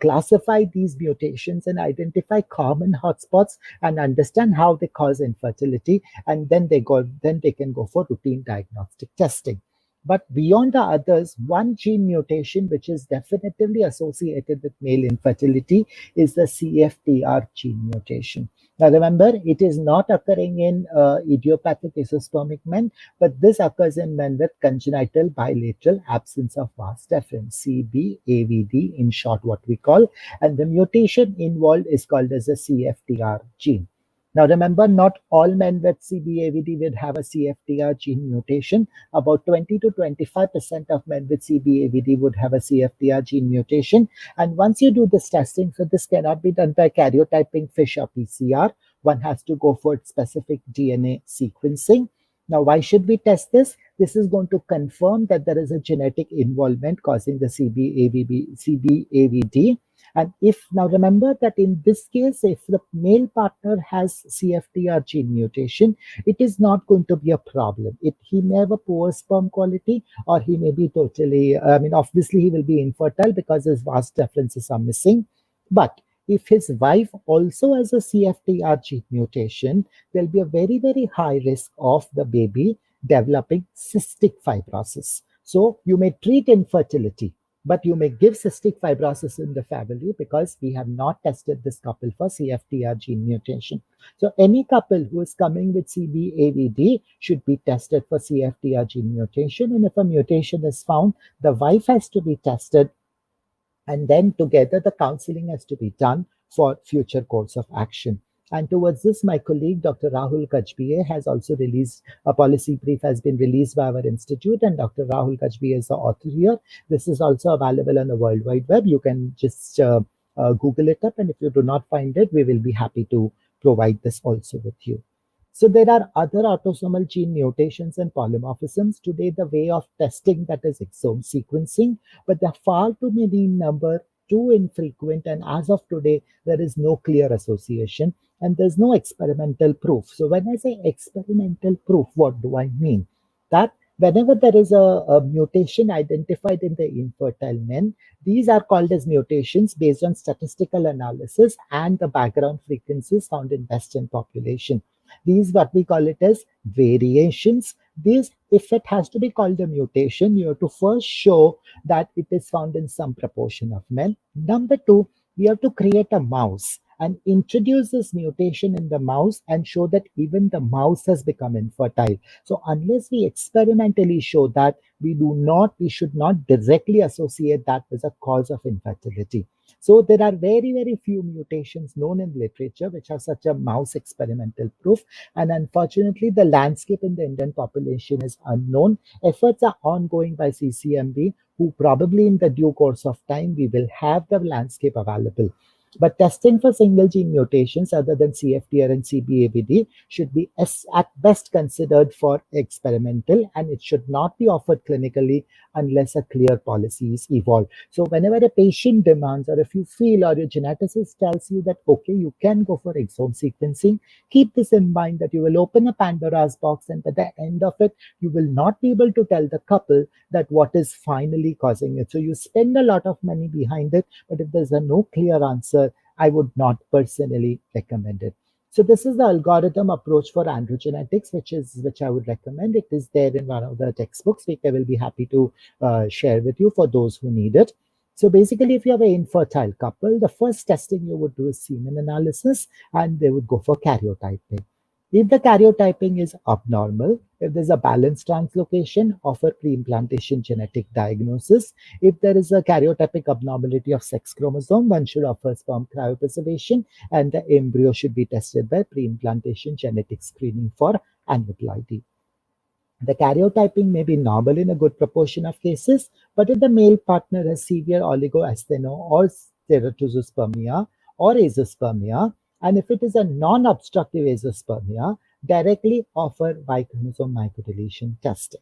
classify these mutations and identify common hotspots and understand how they cause infertility, and then they can go for routine diagnostic testing. But beyond the others, one gene mutation which is definitively associated with male infertility is the CFTR gene mutation. Now remember, it is not occurring in idiopathic azoospermic men, but this occurs in men with congenital bilateral absence of vas deferens, CBAVD in short, what we call, and the mutation involved is called as the CFTR gene. Now remember, not all men with CBAVD would have a CFTR gene mutation. About 20 to 25% of men with CBAVD would have a CFTR gene mutation. And once you do this testing, so this cannot be done by karyotyping FISH or PCR. One has to go for specific DNA sequencing. Now, why should we test this? This is going to confirm that there is a genetic involvement causing the CBAVD. And now remember that in this case, if the male partner has CFTR gene mutation, it is not going to be a problem. He may have a poor sperm quality, or he may be totally, obviously he will be infertile because his vas deferences are missing. But if his wife also has a CFTR gene mutation, there'll be a very, very high risk of the baby developing cystic fibrosis. So you may treat infertility, but you may give cystic fibrosis in the family because we have not tested this couple for CFTR gene mutation. So any couple who is coming with CBAVD should be tested for CFTR gene mutation. And if a mutation is found, the wife has to be tested. And then together the counseling has to be done for future course of action. And towards this, my colleague, Dr. Rahul Kajbiye, has also released a policy brief has been released by our institute, and Dr. Rahul Kajbiye is the author here. This is also available on the World Wide Web. You can just Google it up, and if you do not find it, we will be happy to provide this also with you. So there are other autosomal gene mutations and polymorphisms. Today, the way of testing that is exome sequencing, but they're far too many in number, too infrequent, and as of today, there is no clear association and there's no experimental proof. So when I say experimental proof, what do I mean? That whenever there is a mutation identified in the infertile men, these are called as mutations based on statistical analysis and the background frequencies found in Western population. These what we call it as variations. These, if it has to be called a mutation, you have to first show that it is found in some proportion of men. Number two, we have to create a mouse and introduce this mutation in the mouse and show that even the mouse has become infertile. So unless we experimentally show that, we should not directly associate that as a cause of infertility. So there are very, very few mutations known in literature which have such a mouse experimental proof. And unfortunately, the landscape in the Indian population is unknown. Efforts are ongoing by CCMB, who probably in the due course of time, we will have the landscape available. But testing for single gene mutations other than CFTR and CBAVD should be at best considered for experimental, and it should not be offered clinically unless a clear policy is evolved. So whenever a patient demands, or if you feel or your geneticist tells you that, okay, you can go for exome sequencing, keep this in mind that you will open a Pandora's box, and at the end of it, you will not be able to tell the couple that what is finally causing it. So you spend a lot of money behind it, but if there's no clear answer, I would not personally recommend it. So this is the algorithm approach for androgenetics, which I would recommend. It is there in one of the textbooks, which I will be happy to share with you for those who need it. So basically, if you have an infertile couple, the first testing you would do is semen analysis, and they would go for karyotyping. If the karyotyping is abnormal, if there's a balanced translocation, offer pre-implantation genetic diagnosis. If there is a karyotypic abnormality of sex chromosome, one should offer sperm cryopreservation, and the embryo should be tested by pre-implantation genetic screening for aneuploidy. The karyotyping may be normal in a good proportion of cases, but if the male partner has severe oligoastheno or steatospermia or azoospermia, and if it is a non-obstructive azoospermia, directly offer Y chromosome microdeletion testing.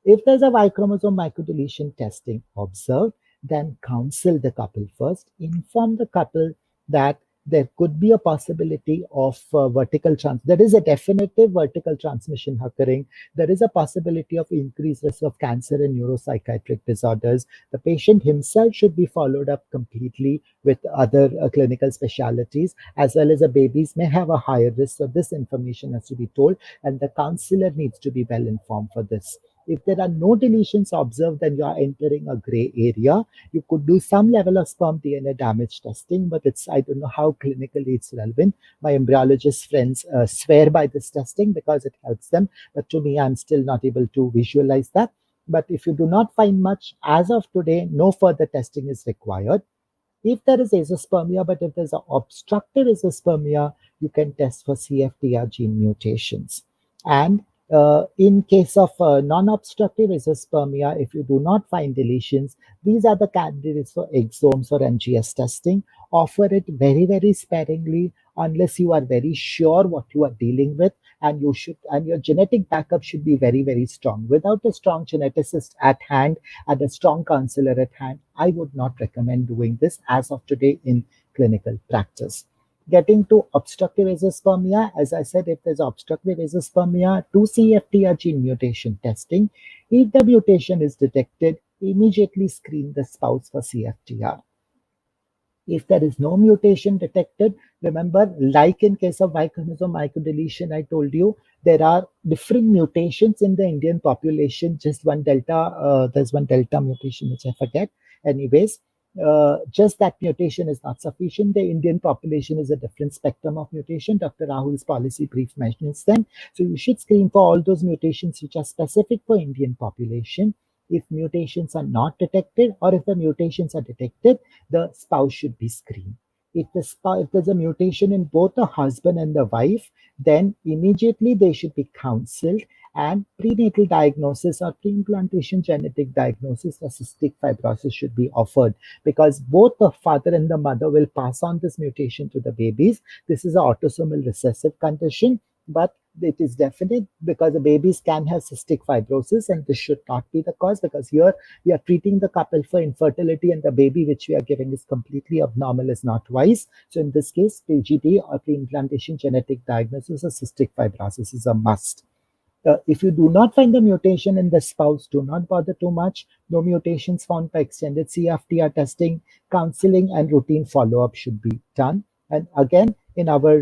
If there's a Y chromosome microdeletion testing observed, then counsel the couple first. Inform the couple that there could be a possibility of there is a definitive vertical transmission occurring. There is a possibility of increased risk of cancer and neuropsychiatric disorders. The patient himself should be followed up completely with other clinical specialties, as well as the babies may have a higher risk. So this information has to be told, and the counselor needs to be well informed for this. If there are no deletions observed, then you are entering a gray area. You could do some level of sperm DNA damage testing, but I don't know how clinically it's relevant. My embryologist friends swear by this testing because it helps them. But to me, I'm still not able to visualize that. But if you do not find much, as of today, no further testing is required. If there is azoospermia, but if there's an obstructive azoospermia, you can test for CFTR gene mutations. And in case of non-obstructive azoospermia, if you do not find deletions, these are the candidates for exomes or NGS testing. Offer it very, very sparingly unless you are very sure what you are dealing with, and your genetic backup should be very, very strong. Without a strong geneticist at hand and a strong counselor at hand, I would not recommend doing this as of today in clinical practice. Getting to obstructive azoospermia, as I said, if there's obstructive azoospermia, do CFTR gene mutation testing. If the mutation is detected, immediately screen the spouse for CFTR. If there is no mutation detected, remember, like in case of Y chromosome microdeletion, I told you, there are different mutations in the Indian population. Just one delta, there's one delta mutation, which I forget. Anyways, just that mutation is not sufficient. The Indian population is a different spectrum of mutation. Dr. Rahul's policy brief mentions them. So you should screen for all those mutations which are specific for Indian population. If mutations are not detected, or if the mutations are detected, the spouse should be screened. if there's a mutation in both the husband and the wife, then immediately they should be counseled, and prenatal diagnosis or pre-implantation genetic diagnosis of cystic fibrosis should be offered, because both the father and the mother will pass on this mutation to the babies. This is an autosomal recessive condition, but it is definite because the babies can have cystic fibrosis, and this should not be the cause, because here we are treating the couple for infertility and the baby which we are giving is completely abnormal, is not wise. So in this case, PGD or pre-implantation genetic diagnosis of cystic fibrosis is a must. If you do not find the mutation in the spouse, do not bother too much. No mutations found by extended CFTR testing, counseling and routine follow-up should be done. And again, in our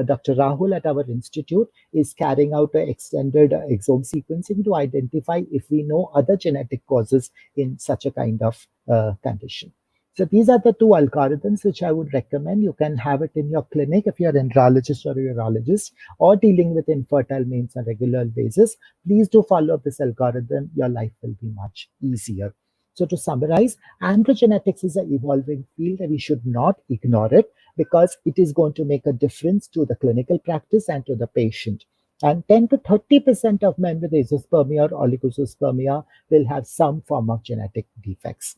Dr. Rahul at our institute is carrying out an extended exome sequencing to identify if we know other genetic causes in such a kind of condition. So these are the two algorithms which I would recommend. You can have it in your clinic if you're an andrologist or a urologist or dealing with infertile males on a regular basis. Please do follow up this algorithm. Your life will be much easier. So to summarize, androgenetics is an evolving field and we should not ignore it, because it is going to make a difference to the clinical practice and to the patient. And 10 to 30% of men with azoospermia or oligospermia will have some form of genetic defects.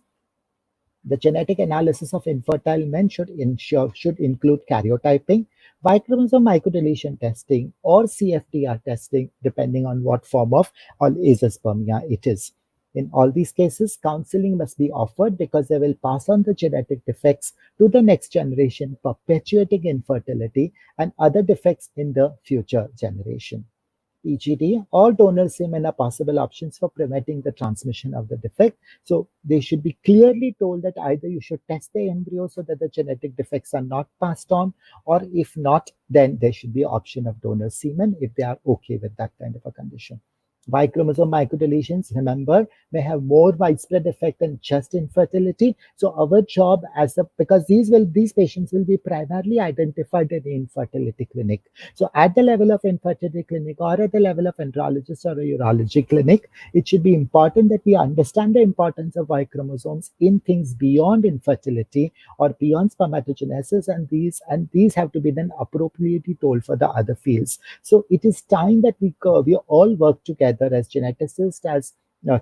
The genetic analysis of infertile men should include karyotyping, Y chromosome microdeletion testing, or CFTR testing, depending on what form of azoospermia it is. In all these cases, counseling must be offered because they will pass on the genetic defects to the next generation, perpetuating infertility and other defects in the future generation. PGD or donor semen are possible options for preventing the transmission of the defect. So they should be clearly told that either you should test the embryo so that the genetic defects are not passed on, or if not, then there should be option of donor semen if they are okay with that kind of a condition. Y chromosome microdeletions, remember, may have more widespread effect than just infertility. So our job because these patients will be primarily identified in the infertility clinic. So at the level of infertility clinic or at the level of andrologist or a urology clinic, it should be important that we understand the importance of Y chromosomes in things beyond infertility or beyond spermatogenesis, and these have to be then appropriately told for the other fields. So it is time that we all work together as geneticists, as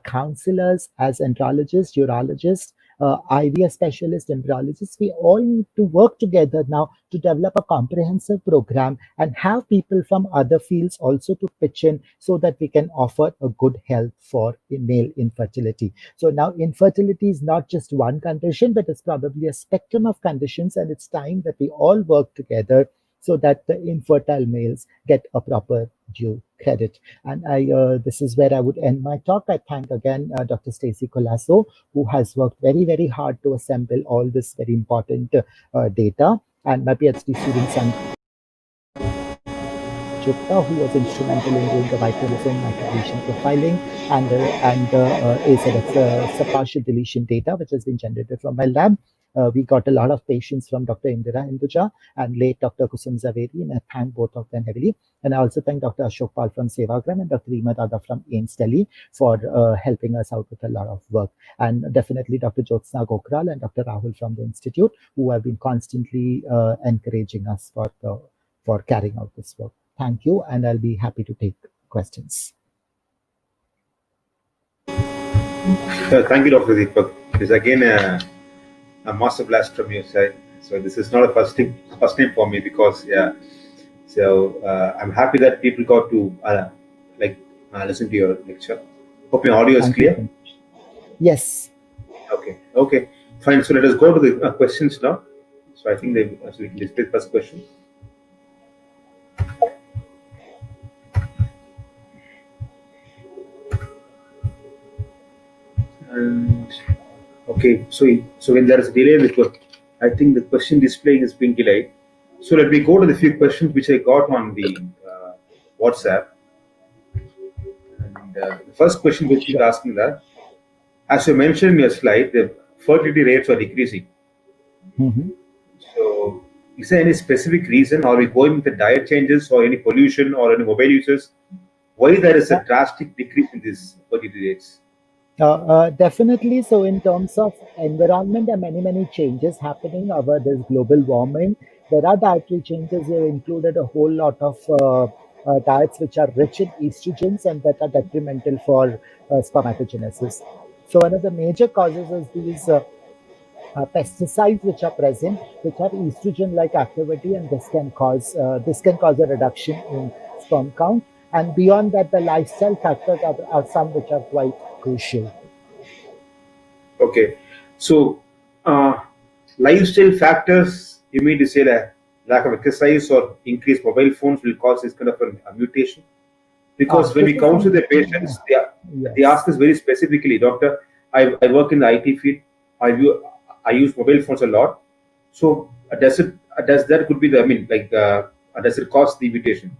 counselors, as andrologists, urologists, IVF specialists, embryologists. We all need to work together now to develop a comprehensive program and have people from other fields also to pitch in so that we can offer a good health for male infertility. So now infertility is not just one condition, but it's probably a spectrum of conditions, and it's time that we all work together so that the infertile males get a proper due credit. And this is where I would end my talk. I thank again Dr. Stacy Colasso, who has worked very, very hard to assemble all this very important data, and my PhD student Sanjay Gupta, who was instrumental in doing the Y chromosome microdeletion profiling and AZX partial deletion data, which has been generated from my lab. We got a lot of patients from Dr. Indira Hinduja and late Dr. Kusum Zaveri, and I thank both of them heavily. And I also thank Dr. Ashok Pal from Sevagram and Dr. Reema Dada from AIMS Delhi for helping us out with a lot of work. And definitely Dr. Jyotsna Gokral and Dr. Rahul from the Institute, who have been constantly encouraging us for carrying out this work. Thank you, and I'll be happy to take questions. Thank you, Dr. Deepak. It's again a master blast from your side. So this is not a first time for me, because So I'm happy that people got to listen to your lecture. Hope your audio is clear. Yes. Okay. Fine. So let us go to the questions now. So I think we can display the first question. And okay, so when there is a delay, I think the question displaying is being delayed. So let me go to the few questions which I got on the WhatsApp. And the first question which you're asking that, as you mentioned in your slide, the fertility rates are decreasing. Mm-hmm. So is there any specific reason? Are we going with the diet changes or any pollution or any mobile uses? Why there is a drastic decrease in these fertility rates? Definitely. So, in terms of environment, there are many changes happening over this global warming. There are dietary changes. They included a whole lot of diets which are rich in estrogens and that are detrimental for spermatogenesis. So, one of the major causes is these pesticides which are present, which have estrogen-like activity, and this can cause a reduction in sperm count. And beyond that, the lifestyle factors are some which are quite crucial. Okay. So, uh, lifestyle factors, you mean to say that lack of exercise or increased mobile phones will cause this kind of a mutation? Because when This we is counsel the something, patients, they yes. ask us very specifically, doctor, I work in the IT field, I use mobile phones a lot. So, does that could be the, I mean, like, does it cause the mutation?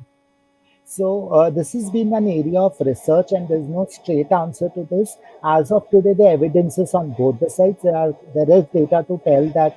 So this has been an area of research, and there's no straight answer to this. As of today, the evidence is on both the sides. There is data to tell that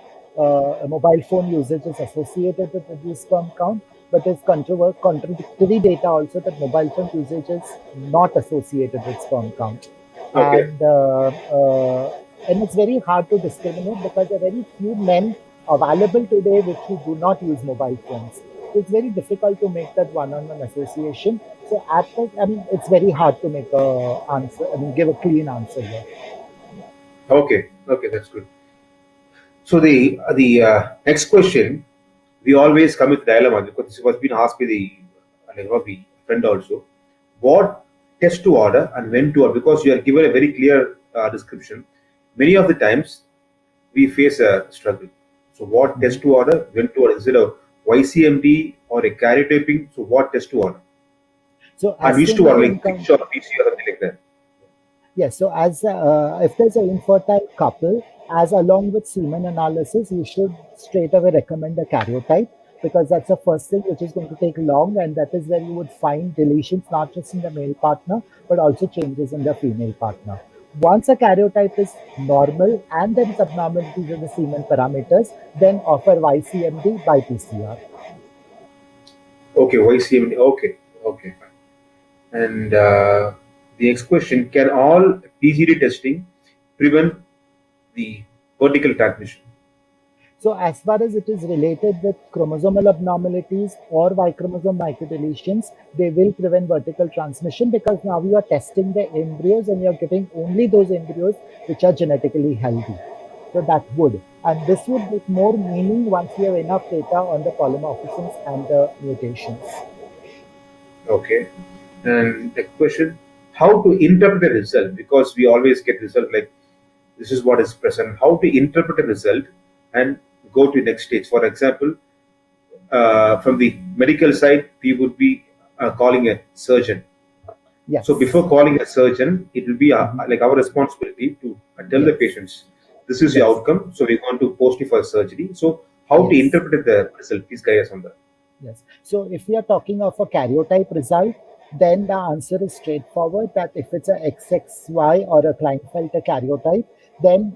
mobile phone usage is associated with reduced sperm count, but there's contradictory data also that mobile phone usage is not associated with sperm count, Okay. and uh, uh, and it's very hard to discriminate because there are very few men available today which who do not use mobile phones. So it's very difficult to make that one-on-one association. So I mean, it's very hard to make a answer. I mean, give a clean answer here. Okay. Okay, that's good. So the next question, we always come with dilemma because this was been asked by the friend also. What test to order and when to order? Because you are given a very clear description. Many of the times we face a struggle. So what Mhm. test to order? When to order? Is it a YCMD or a karyotyping? So what test to order? So And as which soon to as order you like encounter, PICS or PC or something like that. yes. So as if there's an infertile couple, as along with semen analysis, you should straight away recommend a karyotype because that's the first thing which is going to take long, and that is where you would find deletions not just in the male partner but also changes in the female partner. Once a karyotype is normal and there is abnormalities in the semen parameters, then offer YCMD by PCR. Okay, YCMD. Okay, okay, fine. And the next question: can all PGD testing prevent the vertical transmission? So, as far as it is related with chromosomal abnormalities or Y chromosome microdeletions, they will prevent vertical transmission because now you are testing the embryos and you're getting only those embryos which are genetically healthy. So, that would. And this would make more meaning once you have enough data on the polymorphisms and the mutations. Okay. And the question: how to interpret a result? Because we always get result like this is what is present. How to interpret a result and go to the next stage? For example, from the medical side, we would be calling a surgeon. So Yes. before calling a surgeon, it will be Mhm. like our responsibility to tell the Yes. patients, this is your Yes. outcome. So we're going to post you for surgery. So how to Yes. interpret the result? Please guide us on that. Yes. So if we are talking of a karyotype result, then the answer is straightforward that if it's a XXY or a Klinefelter karyotype, then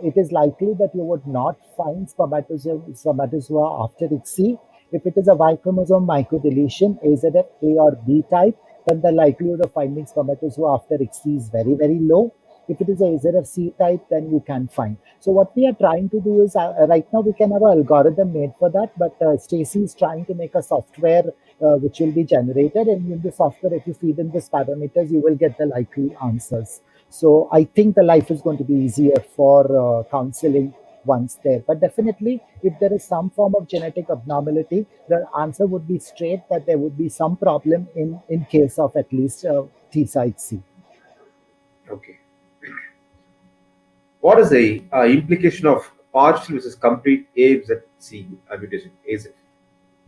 it is likely that you would not find spermatozoa after ICSI. If it is a Y chromosome microdeletion, AZF A or B type, then the likelihood of finding spermatozoa after ICSI is very low. If it is a ZFC type, then you can find. So what we are trying to do is right now we can have an algorithm made for that, but Stacy is trying to make a software which will be generated, and in the software, if you feed in these parameters, you will get the likely answers. So I think the life is going to be easier for counseling once there. But definitely, if there is some form of genetic abnormality, the answer would be straight that there would be some problem in case of at least T side C. Okay. What is the implication of partial versus complete AZC mutation? AZ.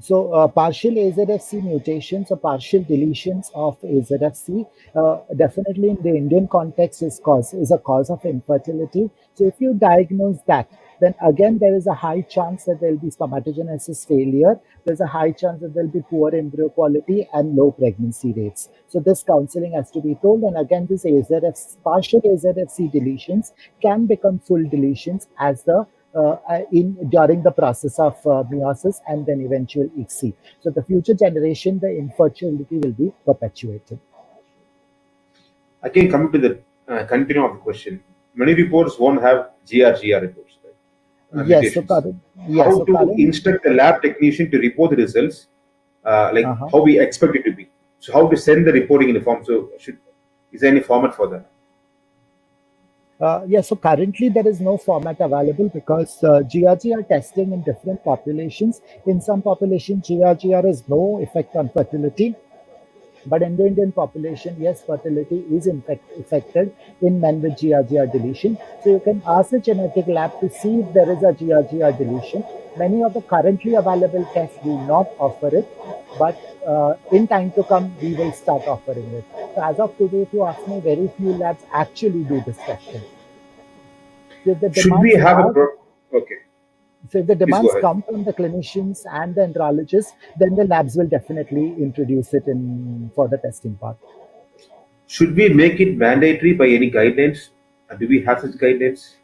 So, partial AZFC mutations or partial deletions of AZFC definitely in the Indian context is a cause of infertility. So, if you diagnose that, then again there is a high chance that there will be spermatogenesis failure. There's a high chance that there will be poor embryo quality and low pregnancy rates. So, this counseling has to be told. And again, this partial AZFC deletions can become full deletions as the in during the process of meiosis and then eventual ICSI. So the future generation, the infertility will be perpetuated. Again, coming to the continue of the question. Many reports won't have GRGR reports, right? Yes, so Mutations. current, How to current, instruct the lab technician to report the results, like uh-huh. how we expect it to be. So how to send the reporting in the form. So is there any format for that? So currently there is no format available because GRGR testing in different populations. In some populations, GRGR has no effect on fertility. But in the Indian population, yes, fertility is in fact affected in men with GRGR deletion. So you can ask a genetic lab to see if there is a GRGR deletion. Many of the currently available tests do not offer it, but in time to come, we will start offering it. So as of today, if you ask me, very few labs actually do this testing. So if the Should we demands have a are pro? Okay, so if the please go demands ahead. come from the clinicians and the andrologists, then the labs will definitely introduce it in for the testing part. Should we make it mandatory by any guidelines? Do we have such guidelines?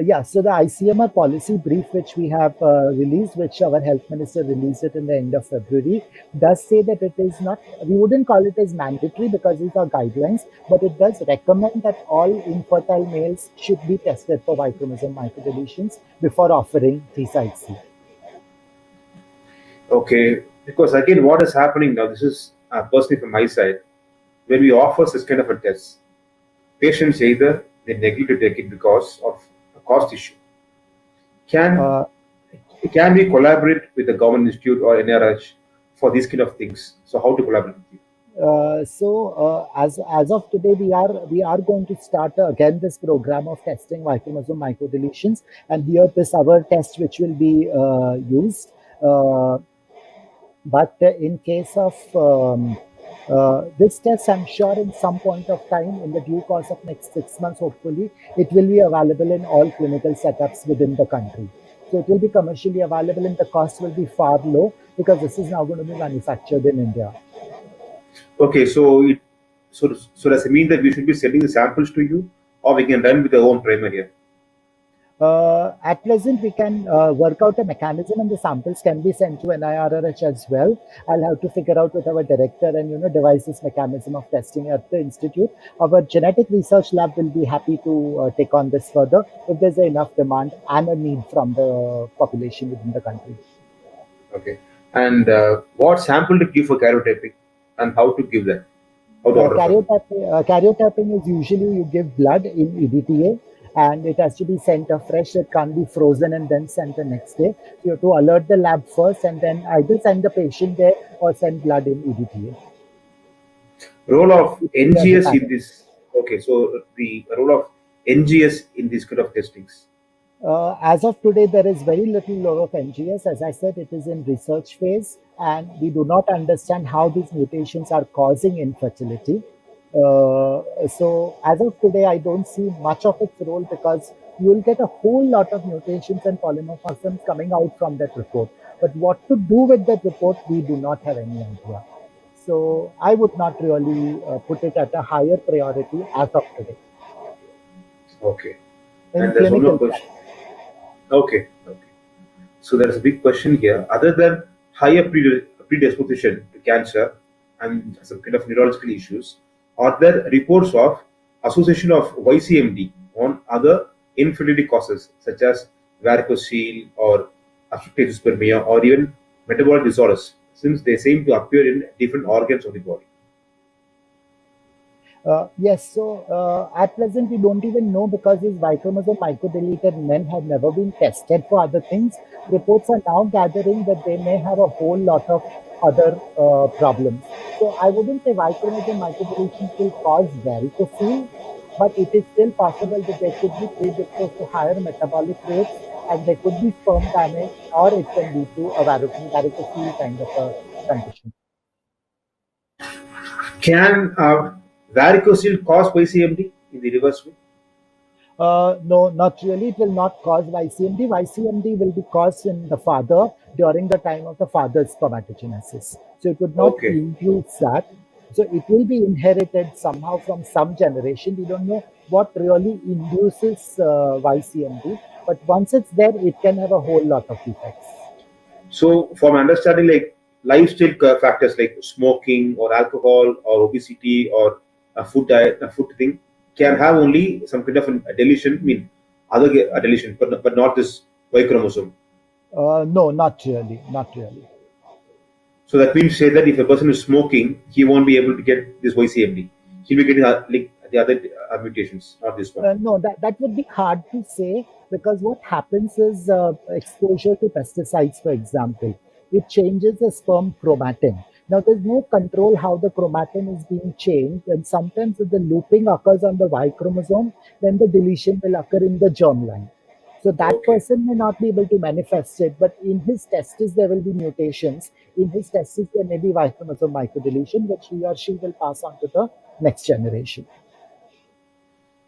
Yeah, so the ICMR policy brief, which we have released, which our health minister released it in the end of February, does say that it is not, we wouldn't call it as mandatory because these are guidelines, but it does recommend that all infertile males should be tested for Y chromosome microdeletions before offering T-side-C. Okay, because again, what is happening now? This is personally from my side. When we offer this kind of a test, patients either they neglect to take it because of a cost issue. Can Uh, can we collaborate with the government institute or NRH for these kind of things? So how to collaborate with you? as of today, we are going to start again this program of testing Y chromosome microdeletions, and here this our test which will be used. Uh, but in case of this test, I'm sure in some point of time, in the due course of next 6 months, hopefully, it will be available in all clinical setups within the country. So it will be commercially available, and the cost will be far low because this is now going to be manufactured in India. Okay, so does it mean that we should be sending the samples to you, or we can run with our own primer here? At present, we can work out a mechanism, and the samples can be sent to NIRRH as well. I'll have to figure out with our director and devise this mechanism of testing at the institute. Our genetic research lab will be happy to take on this further if there's enough demand and a need from the population within the country. Okay, and what sample to give for karyotyping, and how to give that? How to order for them? Karyotyping is usually you give blood in EDTA, and it has to be sent afresh. It can't be frozen and then sent the next day. So you have to alert the lab first and then either send the patient there or send blood in EDTA. Role of There's a NGS in pattern. this. Okay, so the role of NGS in this kind of testings. As of today, there is very little role of NGS. As I said, it is in research phase, and we do not understand how these mutations are causing infertility. So, as of today, I don't see much of its role because you will get a whole lot of mutations and polymorphisms coming out from that report. But what to do with that report, we do not have any idea. So, I would not really put it at a higher priority as of today Okay, in and there's one more clinical question. Okay, okay. So there's a big question here. Other than higher predisposition to cancer and some kind of neurological issues, are there reports of association of YCMD on other infertility causes such as varicocele or obstructive spermia or even metabolic disorders, since they seem to appear in different organs of the body? Yes, so at present we don't even know because these Y chromosome microdeleted men have never been tested for other things. Reports are now gathering that they may have a whole lot of other problems. So I wouldn't say Y chromosome microdeletions will cause varicocele, but it is still possible that they could be predisposed to higher metabolic rates and there could be sperm damage or it can lead to a varicocele kind of a condition. Can varicocele cause YCMD in the reverse way? No, not really. It will not cause YCMD. YCMD will be caused in the father during the time of the father's spermatogenesis. So it would not Okay. induce that. So it will be inherited somehow from some generation. We don't know what really induces YCMD, but once it's there, it can have a whole lot of effects. So, from understanding, like lifestyle factors like smoking or alcohol or obesity or a food diet, a food thing, can have only some kind of a deletion, I mean, a deletion, but not this Y chromosome. No, not really, not really. So that means say that if a person is smoking, he won't be able to get this YCMD. He'll be getting like the other mutations, not this one. No, that would be hard to say because what happens is exposure to pesticides, for example, it changes the sperm chromatin. Now, there's no control how the chromatin is being changed, and sometimes if the looping occurs on the Y chromosome, then the deletion will occur in the germline. So that Okay. person may not be able to manifest it, but in his testes there will be mutations. In his testes there may be Y chromosome microdeletion, which he or she will pass on to the next generation.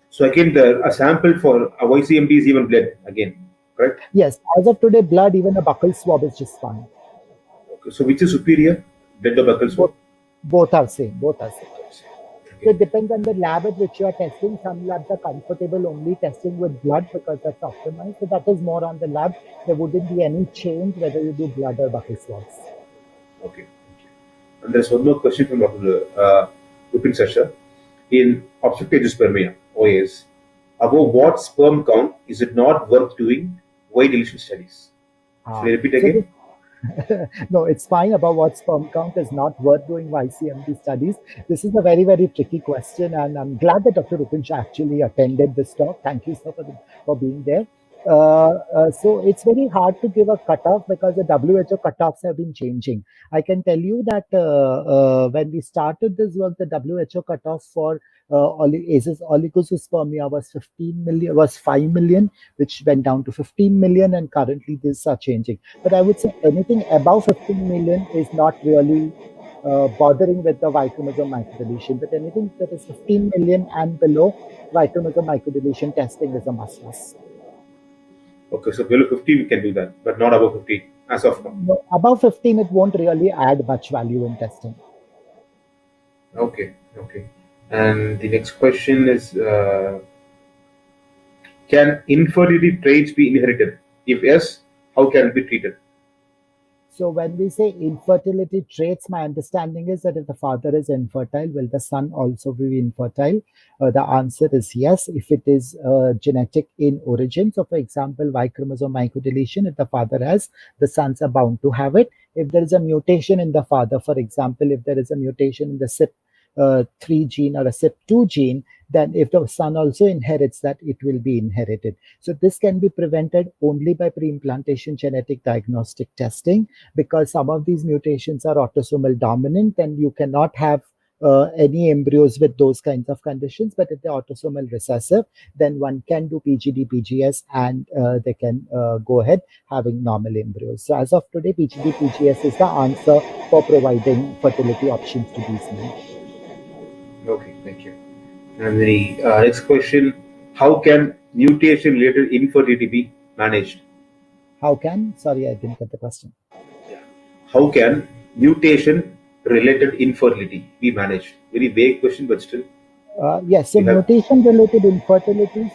So again, a sample for a YCMD is even blood again, correct? Yes, as of today, blood, even a buccal swab is just fine. Okay. So which is superior, blood or buccal swab? Both are same. Both are same. So Okay. it depends on the lab at which you are testing. Some labs are comfortable only testing with blood because that's optimized. So that is more on the lab. There wouldn't be any change whether you do blood or buccal swabs. Okay. And there's one more question from Dr. Rupin Sasha. In obstetric agiospermia, OAS, above what sperm count is it not worth doing Y deletion studies? Should I repeat So again? no, it's fine about what sperm count is not worth doing YCMD studies. This is a very, very tricky question, and I'm glad that Dr. Rupinch actually attended this talk. Thank you, sir, for being there. So it's very hard to give a cutoff because the WHO cutoffs have been changing. I can tell you that when we started this work, the WHO cutoff for Aces oligospermia was 15 million, was 5 million, which went down to 15 million, and currently these are changing. But I would say anything above 15 million is not really bothering with the Y chromosome microdeletion. But anything that is 15 million and below, Y chromosome microdeletion testing is a must. Okay, so below 50 we can do that, but not above 50 as of now. No, above 15, it won't really add much value in testing. Okay, okay. And the next question is can infertility traits be inherited? If yes, how can it be treated? So when we say infertility traits, my understanding is that if the father is infertile, will the son also be infertile? The answer is yes, if it is genetic in origin. So for example, Y chromosome microdeletion, if the father has, the sons are bound to have it. If there is a mutation in the father, for example, if there is a mutation in the CYP3 gene or a CYP2 gene, then if the son also inherits that, it will be inherited. So this can be prevented only by pre-implantation genetic diagnostic testing, because some of these mutations are autosomal dominant and you cannot have any embryos with those kinds of conditions. But if they're autosomal recessive, then one can do PGD, PGS, and they can go ahead having normal embryos. So as of today, PGD, PGS is the answer for providing fertility options to these men. Okay, thank you. And the next question, how can mutation-related infertility be managed? How can? Sorry, I didn't get the question. How can mutation-related infertility be managed? Very vague question, but still. Yes, so You have- mutation-related infertility.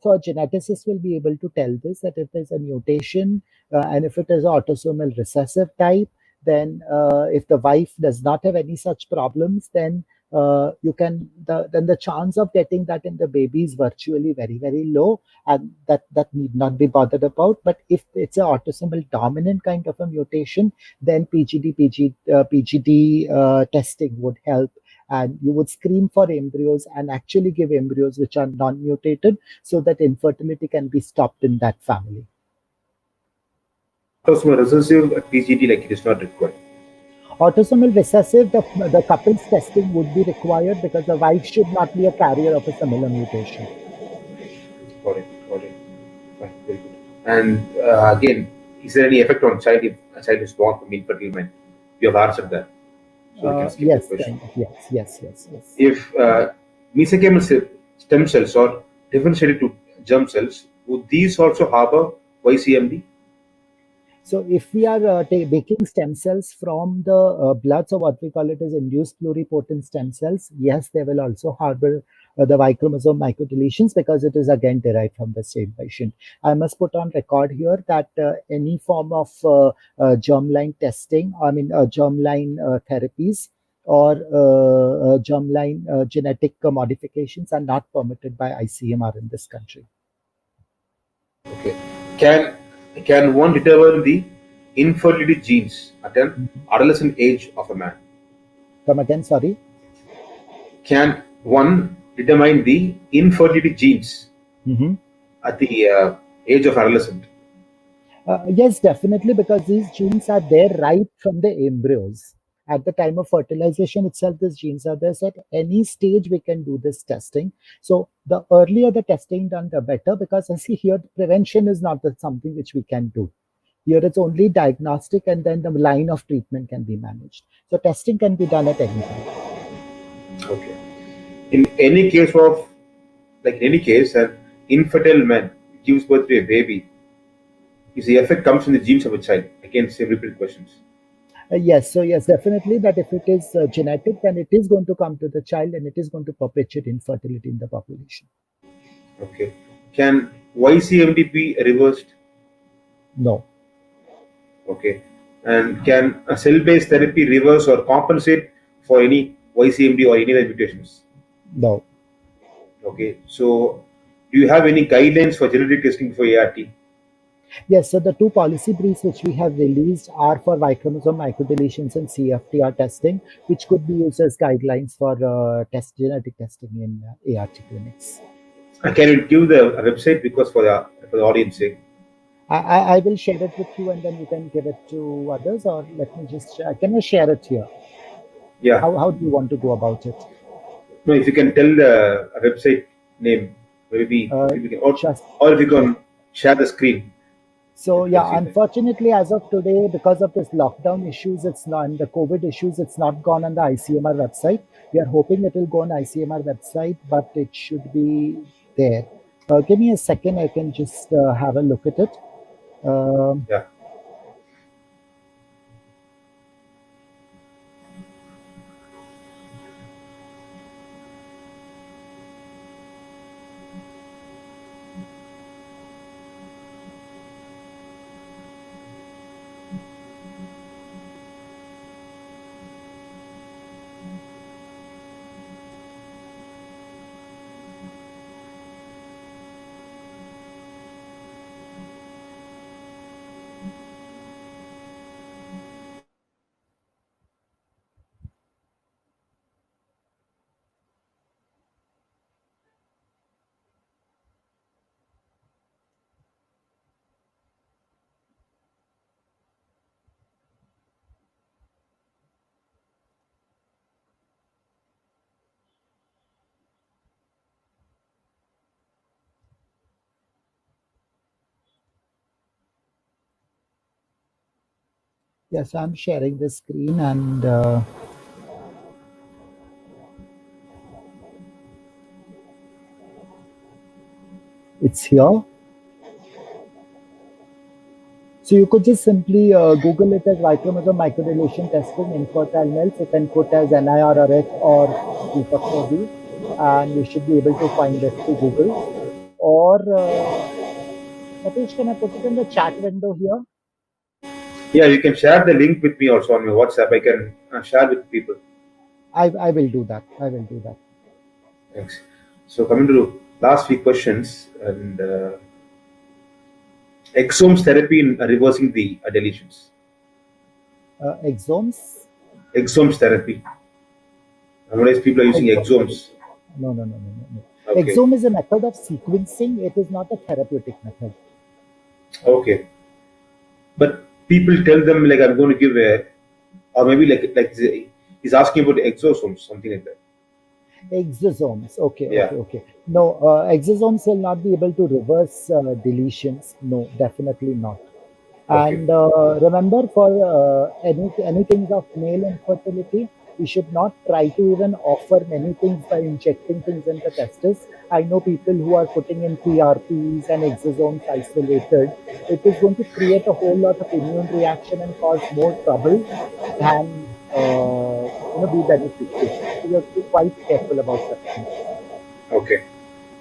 So a geneticist will be able to tell this, that if there's a mutation and if it is autosomal recessive type, then if the wife does not have any such problems, then then the chance of getting that in the baby is virtually very, very low, and that need not be bothered about. But if it's an autosomal dominant kind of a mutation, then PGD testing would help, and you would screen for embryos and actually give embryos which are non-mutated so that infertility can be stopped in that family. Autosomal recessive PGD, like it is not required. Autosomal recessive, the couples testing would be required because the wife should not be a carrier of a similar mutation. Got it, got it. Fine, very good. And again, is there any effect on child if a child is born from infertile men? You have answered that. So we can skip Yes, the question. yes. If mesenchymal stem cells are differentiated to germ cells, would these also harbor YCMD? So if we are making stem cells from the blood, so what we call it is induced pluripotent stem cells, yes, they will also harbor the Y chromosome microdeletions because it is again derived from the same patient. I must put on record here that any form of germline testing, germline therapies, or germline genetic modifications are not permitted by ICMR in this country. Okay. Can one determine the infertility genes at an adolescent age of a man? Come again, sorry. Can one determine the infertility genes Mhm. at the age of adolescent? Yes, definitely, because these genes are there right from the embryos. At the time of fertilization itself, these genes are there. So at any stage, we can do this testing. So the earlier the testing done, the better, because I see here prevention is not something which we can do. Here it's only diagnostic, and then the line of treatment can be managed. So testing can be done at any time. Okay. In any case an infertile man gives birth to a baby, if the effect comes in the genes of a child. Again, same repeated questions. Yes, so yes, definitely that if it is genetic, then it is going to come to the child and it is going to perpetuate infertility in the population. Okay. Can YCMD be reversed? No, Okay. And can a cell-based therapy reverse or compensate for any YCMD or any other mutations? no. Okay. So, do you have any guidelines for genetic testing for ART? Yes, so the two policy briefs which we have released are for Y chromosome microdeletions and CFTR testing, which could be used as guidelines for genetic testing in ART clinics. Can you give the website because for the audience sake? I will share it with you and then you can give it to others, or let me just share. Can I share it here? Yeah. How do you want to go about it? No, if you can tell the website name, maybe we can, Just or if you can share the screen. So You can yeah, see that. unfortunately, as of today, because of this lockdown issues, it's not, and the COVID issues, it's not gone on the ICMR website. We are hoping it will go on ICMR website, but it should be there. Give me a second, I can just have a look at it. Yeah. Yes, I'm sharing the screen and it's here. So you could just simply Google it as Y chromosome microdeletion testing infertile males. You can put as NIRRH or Deepak, and you should be able to find it to Google. Or Satish, can I put it in the chat window here? Yeah, you can share the link with me also on my WhatsApp. I can share with people. I will do that. I will do that. Thanks. So coming to last few questions, and exomes therapy in reversing the deletions. Exomes? Exomes therapy. Nowadays, people are using exomes. No. Okay. Exome is a method of sequencing. It is not a therapeutic method. Okay. But people tell them like I'm going to give a, or maybe he's asking about the exosomes, something like that. Exosomes. Okay. Yeah. No, exosomes will not be able to reverse deletions. No, definitely not. Okay. And remember, for anything of male infertility, we should not try to even offer many things by injecting things in the testes. I know people who are putting in PRPs and exosomes isolated. It is going to create a whole lot of immune reaction and cause more trouble than be beneficial. So you have to be quite careful about such things. Okay.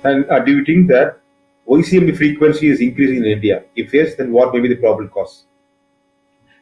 And do you think that YCMB frequency is increasing in India? If yes, then what may be the probable cause?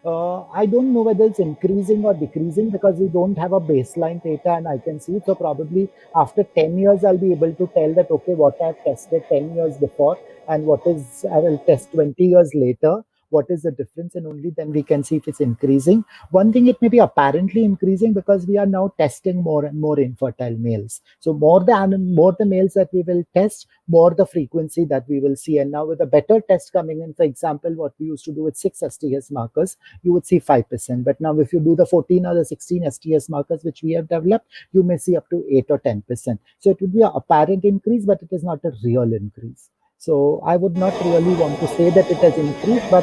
I don't know whether it's increasing or decreasing because we don't have a baseline data and I can see. So probably after 10 years, I'll be able to tell that, okay, what I've tested 10 years before and what is, I will test 20 years later. What is the difference? And only then we can see if it's increasing. One thing, it may be apparently increasing because we are now testing more and more infertile males. So more the males that we will test, more the frequency that we will see. And now with a better test coming in, for example, what we used to do with 6 STS markers, you would see 5%. But now if you do the 14 or the 16 STS markers, which we have developed, you may see up to 8 or 10%. So it would be an apparent increase, but it is not a real increase. So I would not really want to say that it has increased, but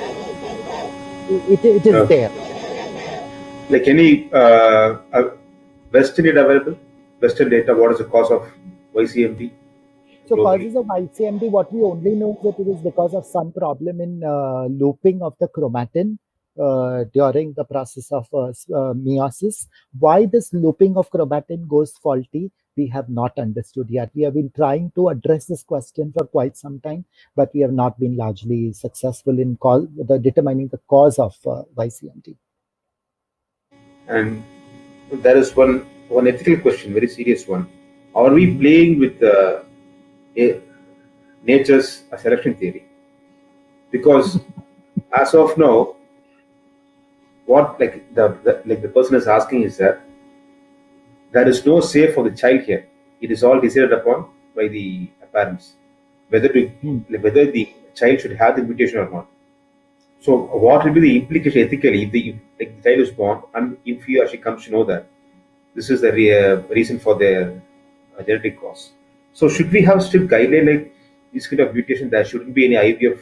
it is there. Like any Western data available? Western data, what is the cause of YCMD? So globally? causes of ICMD, what we only know is that it is because of some problem in looping of the chromatin during the process of meiosis. Why this looping of chromatin goes faulty, we have not understood yet. We have been trying to address this question for quite some time, but we have not been largely successful in determining the cause of YCMD. And there is one ethical question, very serious one. Are we playing with nature's selection theory? Because as of now, what the person is asking is that there is no say for the child here. It is all decided upon by the parents, whether whether the child should have the mutation or not. So, what will be the implication ethically if the child is born and if he or she comes to know that this is the reason for their genetic cause? So, should we have strict guideline like this kind of mutation? There shouldn't be any IVF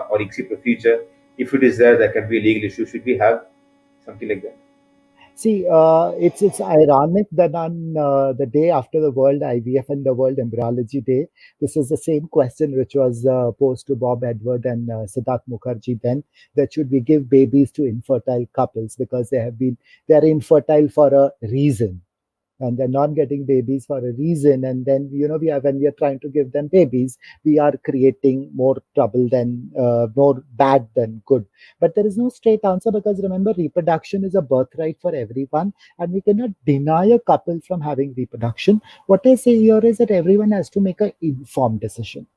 or exit procedure. If it is there, there can be a legal issue. Should we have something like that? See, it's ironic that on the day after the World IVF and the World Embryology Day, this is the same question which was posed to Bob Edward and Siddharth Mukherjee then, that should we give babies to infertile couples because they're infertile for a reason and they're not getting babies for a reason. And then when we are trying to give them babies, we are creating more trouble than more bad than good. But there is no straight answer because remember, reproduction is a birthright for everyone, and we cannot deny a couple from having reproduction. What I say here is that everyone has to make an informed decision.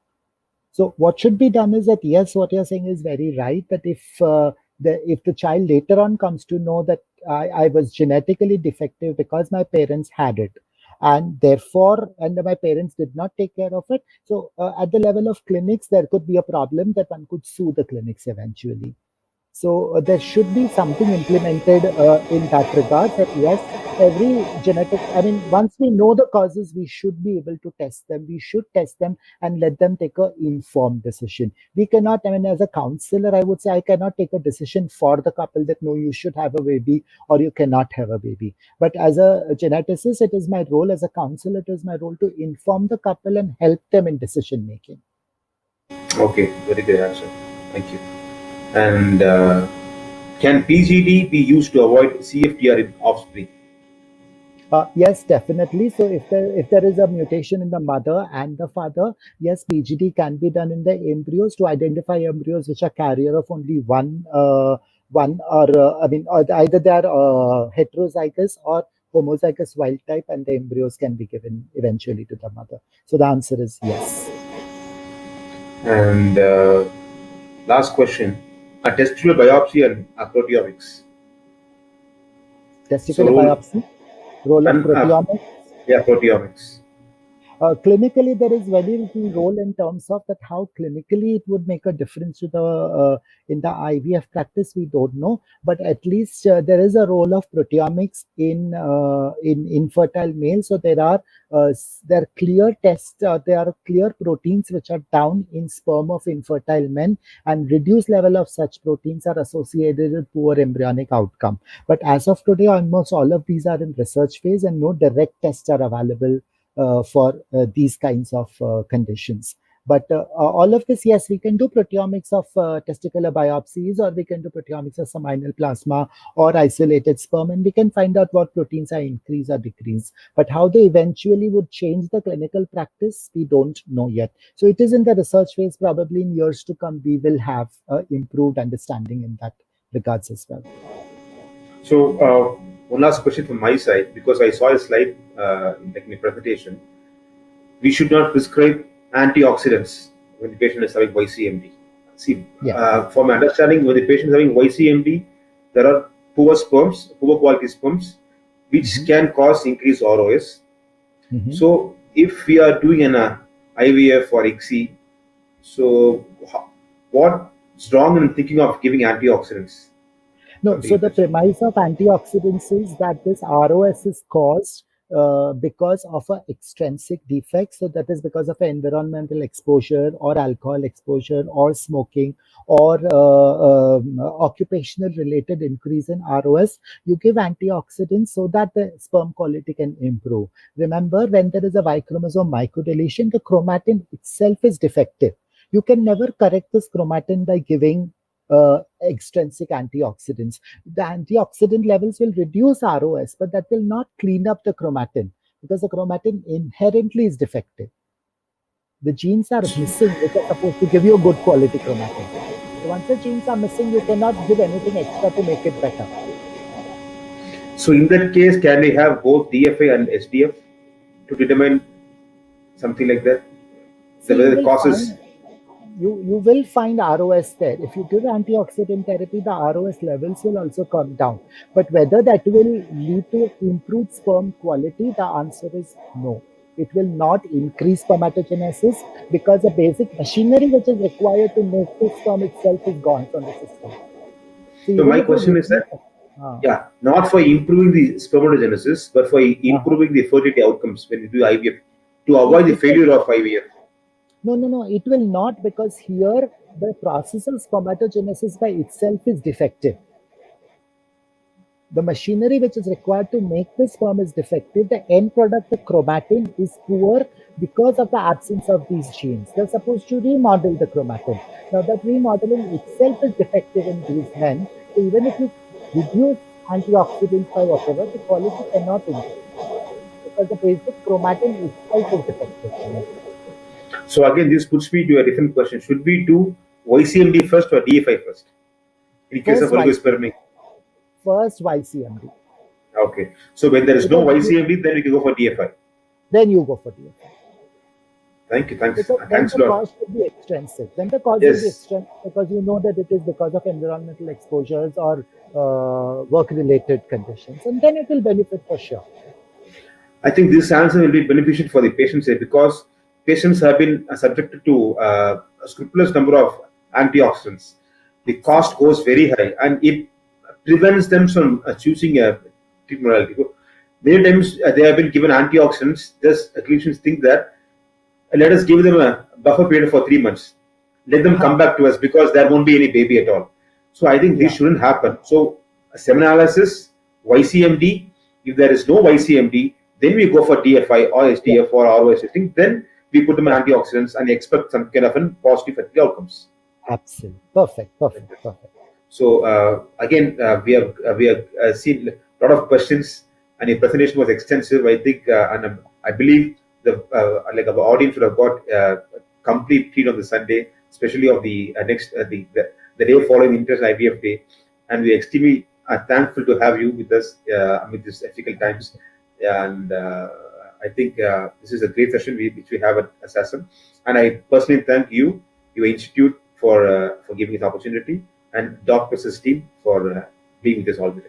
So what should be done is that, yes, what you're saying is very right, that if the child later on comes to know that I was genetically defective because my parents had it, and my parents did not take care of it. So at the level of clinics, there could be a problem that one could sue the clinics eventually. So there should be something implemented in that regard, that yes, every once we know the causes, we should be able to test them. We should test them and let them take an informed decision. We cannot, as a counselor, I would say I cannot take a decision for the couple that no, you should have a baby or you cannot have a baby. But as a geneticist, it is my role, as a counselor, it is my role to inform the couple and help them in decision making. Okay, very good answer. Thank you. And can PGD be used to avoid CFTR in offspring? Yes, definitely. So if there is a mutation in the mother and the father, yes, PGD can be done in the embryos to identify embryos which are carrier of only one or either they are heterozygous or homozygous wild type, and the embryos can be given eventually to the mother. So the answer is yes. And last question: a testicular biopsy and proteomics. Testicular biopsy, role of proteomics. Yeah, proteomics. Clinically, there is very little role in terms of that how clinically it would make a difference to the in the IVF practice. We don't know, but at least there is a role of proteomics in infertile males. So there are clear tests. There are clear proteins which are down in sperm of infertile men, and reduced level of such proteins are associated with poor embryonic outcome. But as of today, almost all of these are in research phase, and no direct tests are available for these kinds of conditions. But all of this, yes, we can do proteomics of testicular biopsies, or we can do proteomics of seminal plasma or isolated sperm, and we can find out what proteins are increased or decreased. But how they eventually would change the clinical practice, we don't know yet. So it is in the research phase. Probably in years to come, we will have improved understanding in that regards as well. So, one last question from my side, because I saw a slide in my presentation. We should not prescribe antioxidants when the patient is having YCMD. See, Yeah. from my understanding, when the patient is having YCMD, there are poor sperms, poor quality sperms, which can cause increased ROS. So, if we are doing an IVF or ICSI, so what's wrong in thinking of giving antioxidants? No, so the premise of antioxidants is that this ROS is caused because of an extrinsic defect. So that is because of an environmental exposure or alcohol exposure or smoking or occupational related increase in ROS. You give antioxidants so that the sperm quality can improve. Remember, when there is a Y chromosome microdeletion, the chromatin itself is defective. You can never correct this chromatin by giving extrinsic antioxidants. The antioxidant levels will reduce ROS, but that will not clean up the chromatin because the chromatin inherently is defective. The genes are missing, which are supposed to give you a good quality chromatin. So once the genes are missing, you cannot give anything extra to make it better. So in that case, can we have both DFA and SDF to determine something like that? The causes. You will find ROS there. If you give antioxidant therapy, the ROS levels will also come down. But whether that will lead to improved sperm quality, the answer is no. It will not increase spermatogenesis because the basic machinery which is required to make the sperm itself is gone from the system. So my question is that, not for improving the spermatogenesis, but for improving the fertility outcomes when you do IVF, to avoid the failure of IVF. No. It will not, because here the process of spermatogenesis by itself is defective. The machinery which is required to make the sperm is defective. The end product, the chromatin, is poor because of the absence of these genes. They're supposed to remodel the chromatin. Now that remodeling itself is defective in these men. So even if you reduce antioxidants by whatever, the quality cannot improve because the basic chromatin itself is defective. So again, this puts me to a different question. Should we do YCMD first or DFI first? In case of oligospermic? First YCMD. Okay. So when there is no YCMD, then we can go for DFI. Then you go for DFI. Thank you. Thanks. Because Thanks a lot. The cost will be extensive. Then the cost will be extensive because you know that it is because of environmental exposures or work-related conditions. And then it will benefit for sure. I think this answer will be beneficial for the patients because patients have been subjected to a scrupulous number of antioxidants. The cost goes very high and it prevents them from choosing a treatment modality. Many times they have been given antioxidants. Just clinicians think that let us give them a buffer period for 3 months. Let them come back to us because there won't be any baby at all. So I think this shouldn't happen. So seminanalysis, YCMD. If there is no YCMD, then we go for DFI or SDF or ROS testing. Then we put them in antioxidants and expect some kind of positive fertility outcomes. Absolutely. Perfect. So again, we have seen a lot of questions, and your presentation was extensive. I think, and I believe our audience would have got a complete feed on the Sunday, especially of the the day following International IVF Day, and we're extremely thankful to have you with us amid these difficult times. And I think this is a great session which we have at SASM. And I personally thank you, your institute, for giving this opportunity, and Dr.'s team for being with us all today.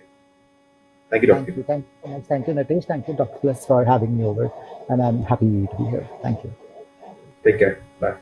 Thank you, Dr. Thank you so much. Thank you, Nitesh. Thank you, Dr. Plus, for having me over. And I'm happy to be here. Thank you. Take care. Bye.